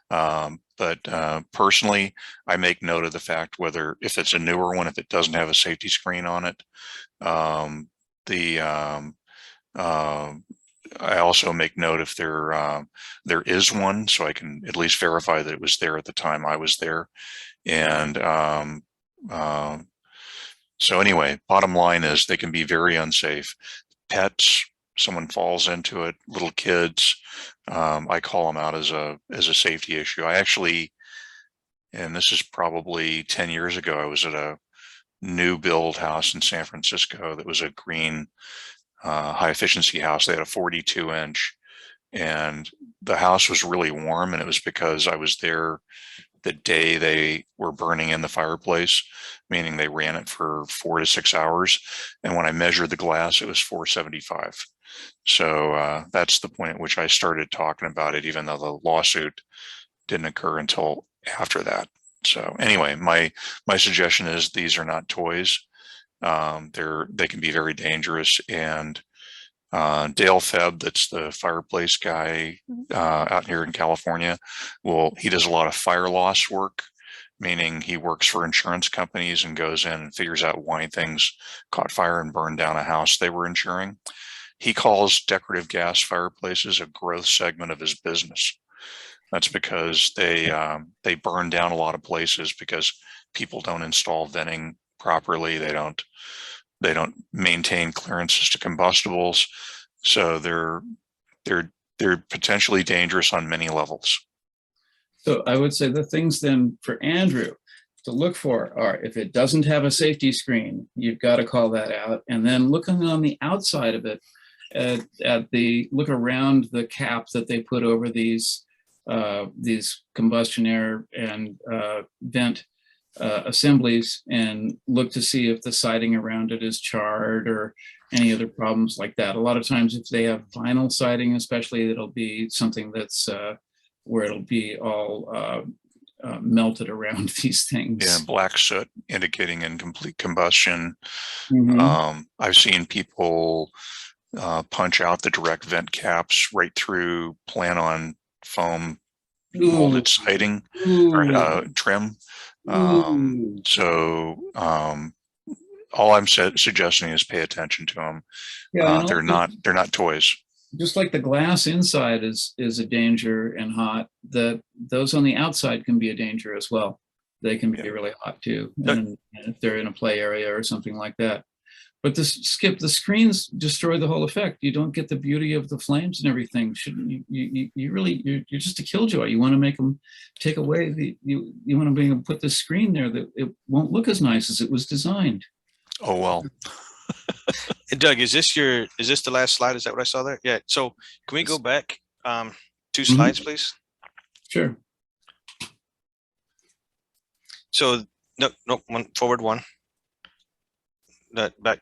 But personally, I make note of the fact whether if it's a newer one, if it doesn't have a safety screen on it. I also make note if there is one, so I can at least verify that it was there at the time I was there. And so anyway, bottom line is they can be very unsafe. Pets, someone falls into it, little kids, I call them out as a safety issue. I actually, and this is probably 10 years ago, I was at a new build house in San Francisco that was a green high efficiency house. They had a 42-inch, and the house was really warm, and it was because I was there the day they were burning in the fireplace, meaning they ran it for 4 to 6 hours. And when I measured the glass, it was 475. So that's the point at which I started talking about it, even though the lawsuit didn't occur until after that. So anyway, my suggestion is these are not toys. They can be very dangerous. And Dale Febb, that's the fireplace guy out here in California, he does a lot of fire loss work, meaning he works for insurance companies and goes in and figures out why things caught fire and burned down a house they were insuring. He calls decorative gas fireplaces a growth segment of his business. That's because they burn down a lot of places because people don't install venting properly. They don't maintain clearances to combustibles. So they're potentially dangerous on many levels. So I would say the things then for Andrew to look for are, if it doesn't have a safety screen, you've got to call that out. And then looking on the outside of it, look around the cap that they put over these combustion air and vent assemblies, and look to see if the siding around it is charred or any other problems like that. A lot of times if they have vinyl siding, especially, it'll be something that's where it'll be all melted around these things. Yeah, black soot indicating incomplete combustion. Mm-hmm. I've seen people punch out the direct vent caps right through plan-on foam molded siding or trim. So all I'm suggesting is pay attention to them. Yeah, they're not toys. Just like the glass inside is a danger and hot, those on the outside can be a danger as well. They can be really hot too, and if they're in a play area or something like that. But the screens destroy the whole effect. You don't get the beauty of the flames and everything. Shouldn't you're just a killjoy. You want to make them take away you want to make them put the screen there that it won't look as nice as it was designed. Oh well. Hey, Doug, is this the last slide? Is that what I saw there? Yeah. So can we go back 2 slides, please? Sure. So no, forward one. Back.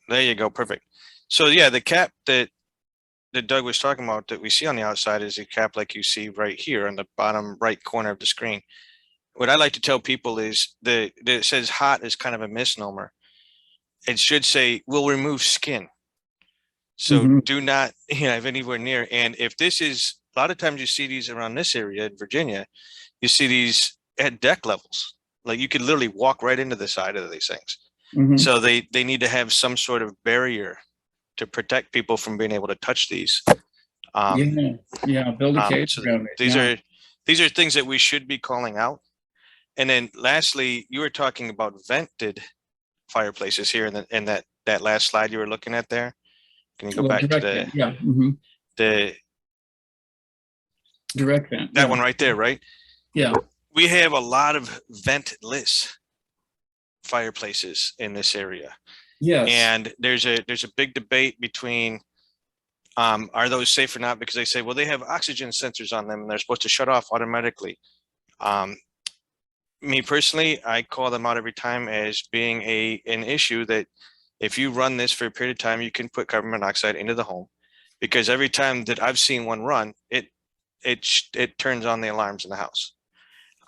There you go. Perfect. So yeah, the cap that Doug was talking about that we see on the outside is a cap like you see right here on the bottom right corner of the screen. What I like to tell people is that it says hot is kind of a misnomer. It should say will remove skin. So do not have anywhere near. And if this is, a lot of times you see these around this area in Virginia, you see these at deck levels. Like you could literally walk right into the side of these things. Mhm. So they need to have some sort of barrier to protect people from being able to touch these. Yeah, build a cage So around it. these are things that we should be calling out. And then lastly, you were talking about vented fireplaces here in that last slide you were looking at there. Can you go Well, back to direct the vent, yeah. Mhm. the Direct vent. that yeah. one right there, right? Yeah. We have a lot of ventless fireplaces in this area. Yes. And there's a big debate between are those safe or not, because they say, well, they have oxygen sensors on them and they're supposed to shut off automatically. Me personally, I call them out every time as being an issue that if you run this for a period of time, you can put carbon monoxide into the home, because every time that I've seen one run, it turns on the alarms in the house.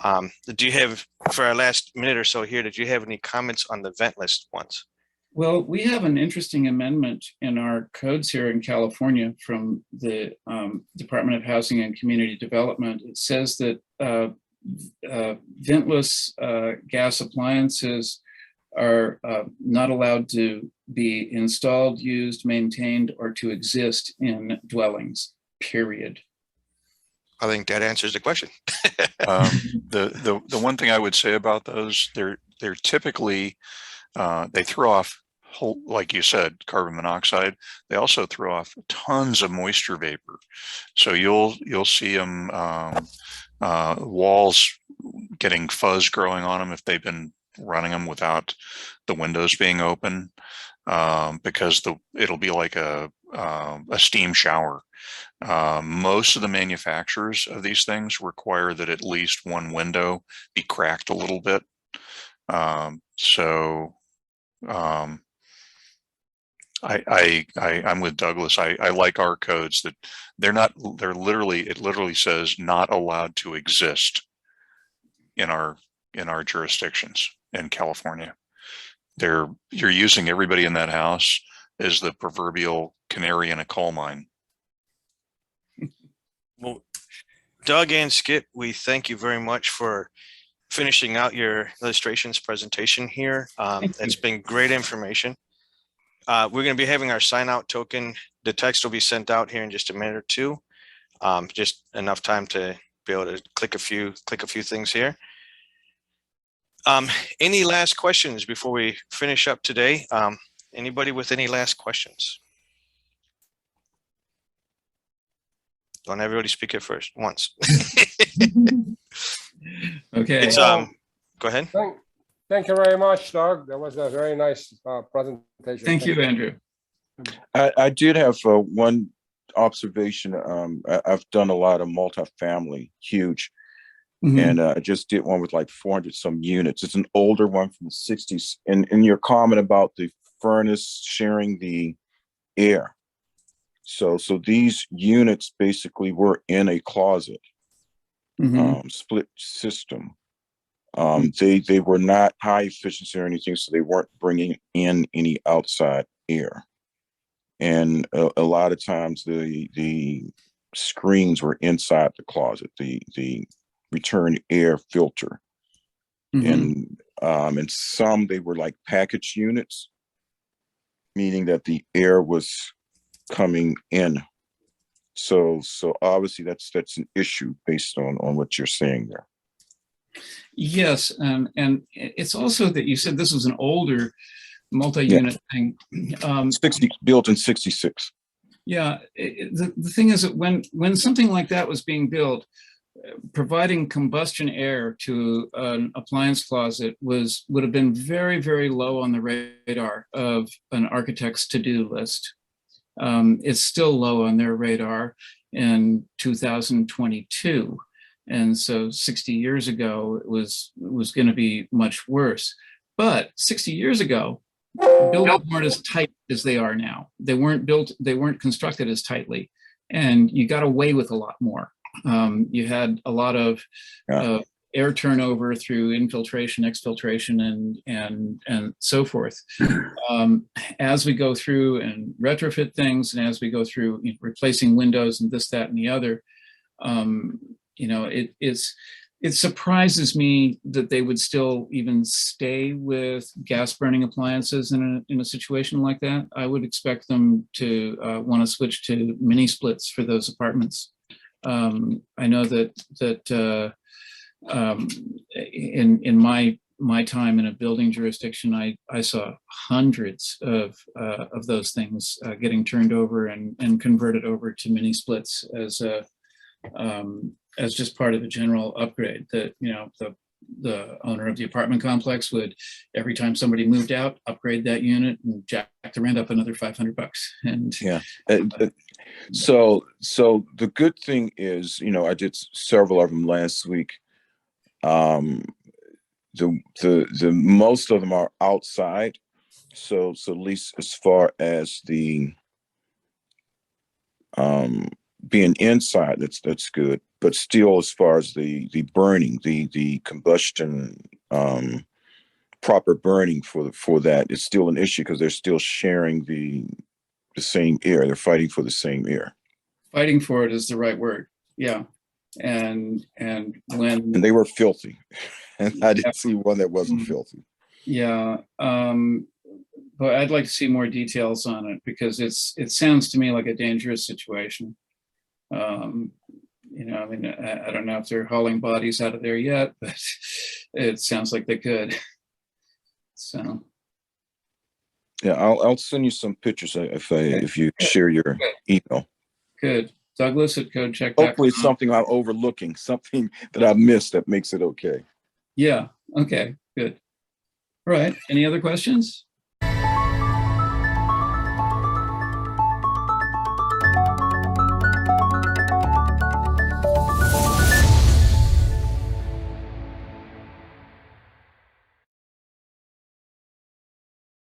Do you have, for our last minute or so here, did you have any comments on the ventless ones? Well, we have an interesting amendment in our codes here in California from the Department of Housing and Community Development. It says that ventless gas appliances are not allowed to be installed, used, maintained, or to exist in dwellings, period. I think that answers the question. The one thing I would say about those, they're typically they throw off, like you said, carbon monoxide. They also throw off tons of moisture vapor. So you'll see them walls getting fuzz growing on them if they've been running them without the windows being open, because it'll be like a steam shower. Most of the manufacturers of these things require that at least one window be cracked a little bit. I'm with Douglas. I like our codes that it literally says not allowed to exist in our jurisdictions in California. You're using everybody in that house as the proverbial canary in a coal mine. Well, Doug and Skip, we thank you very much for finishing out your illustrations presentation here. It's been great information. We're going to be having our sign out token. The text will be sent out here in just a minute or two. Just enough time to be able to click a few things here. Any last questions before we finish up today? Anybody with any last questions? Don't everybody speak it first once. Okay. It's go ahead. Thank you very much, Doug. That was a very nice presentation. Thank you, Andrew. I did have one observation. I've done a lot of multifamily, huge. And I just did one with like 400 some units. It's an older one from the 60s. And your comment about the furnace sharing the air. So these units basically were in a closet, split system. They were not high efficiency or anything, so they weren't bringing in any outside air. And a lot of times the screens were inside the closet, the return air filter. And some they were like package units, meaning that the air was coming in. So obviously that's an issue based on what you're saying there. Yes, and it's also that you said this was an older multi-unit thing. 60 built in 66. Yeah, the thing is that when something like that was being built, providing combustion air to an appliance closet would have been very, very low on the radar of an architect's to-do list. It's still low on their radar in 2022. And so 60 years ago, it was going to be much worse. But 60 years ago, buildings weren't as tight as they are now. They weren't constructed as tightly, and you got away with a lot more. You had a lot of air turnover through infiltration, exfiltration, and so forth. As we go through and retrofit things, and as we go through replacing windows and this, that, and the other, it's it surprises me that they would still even stay with gas burning appliances in a situation like that. I would expect them to want to switch to mini splits for those apartments. I know that in my time in a building jurisdiction, I saw hundreds of those things getting turned over and converted over to mini splits as just part of a general upgrade. That, you know, the owner of the apartment complex would, every time somebody moved out, upgrade that unit and jack the rent up another $500. And yeah. So the good thing is, you know, I did several of them last week. The most of them are outside. So at least as far as the being inside, that's good. But still, as far as the burning, the combustion, proper burning for that is still an issue, because they're still sharing the same air. They're fighting for the same air. Fighting for it is the right word. Yeah. And they were filthy. And I didn't see one that wasn't filthy. Yeah. But I'd like to see more details on it, because it sounds to me like a dangerous situation. You know, I mean, I don't know if they're hauling bodies out of there yet, but it sounds like they could. So. Yeah, I'll send you some pictures if you share your email. Good. Douglas at CodeCheck. Hopefully it's something I'm overlooking, something that I missed that makes it okay. Yeah. Okay. Good. All right. Any other questions?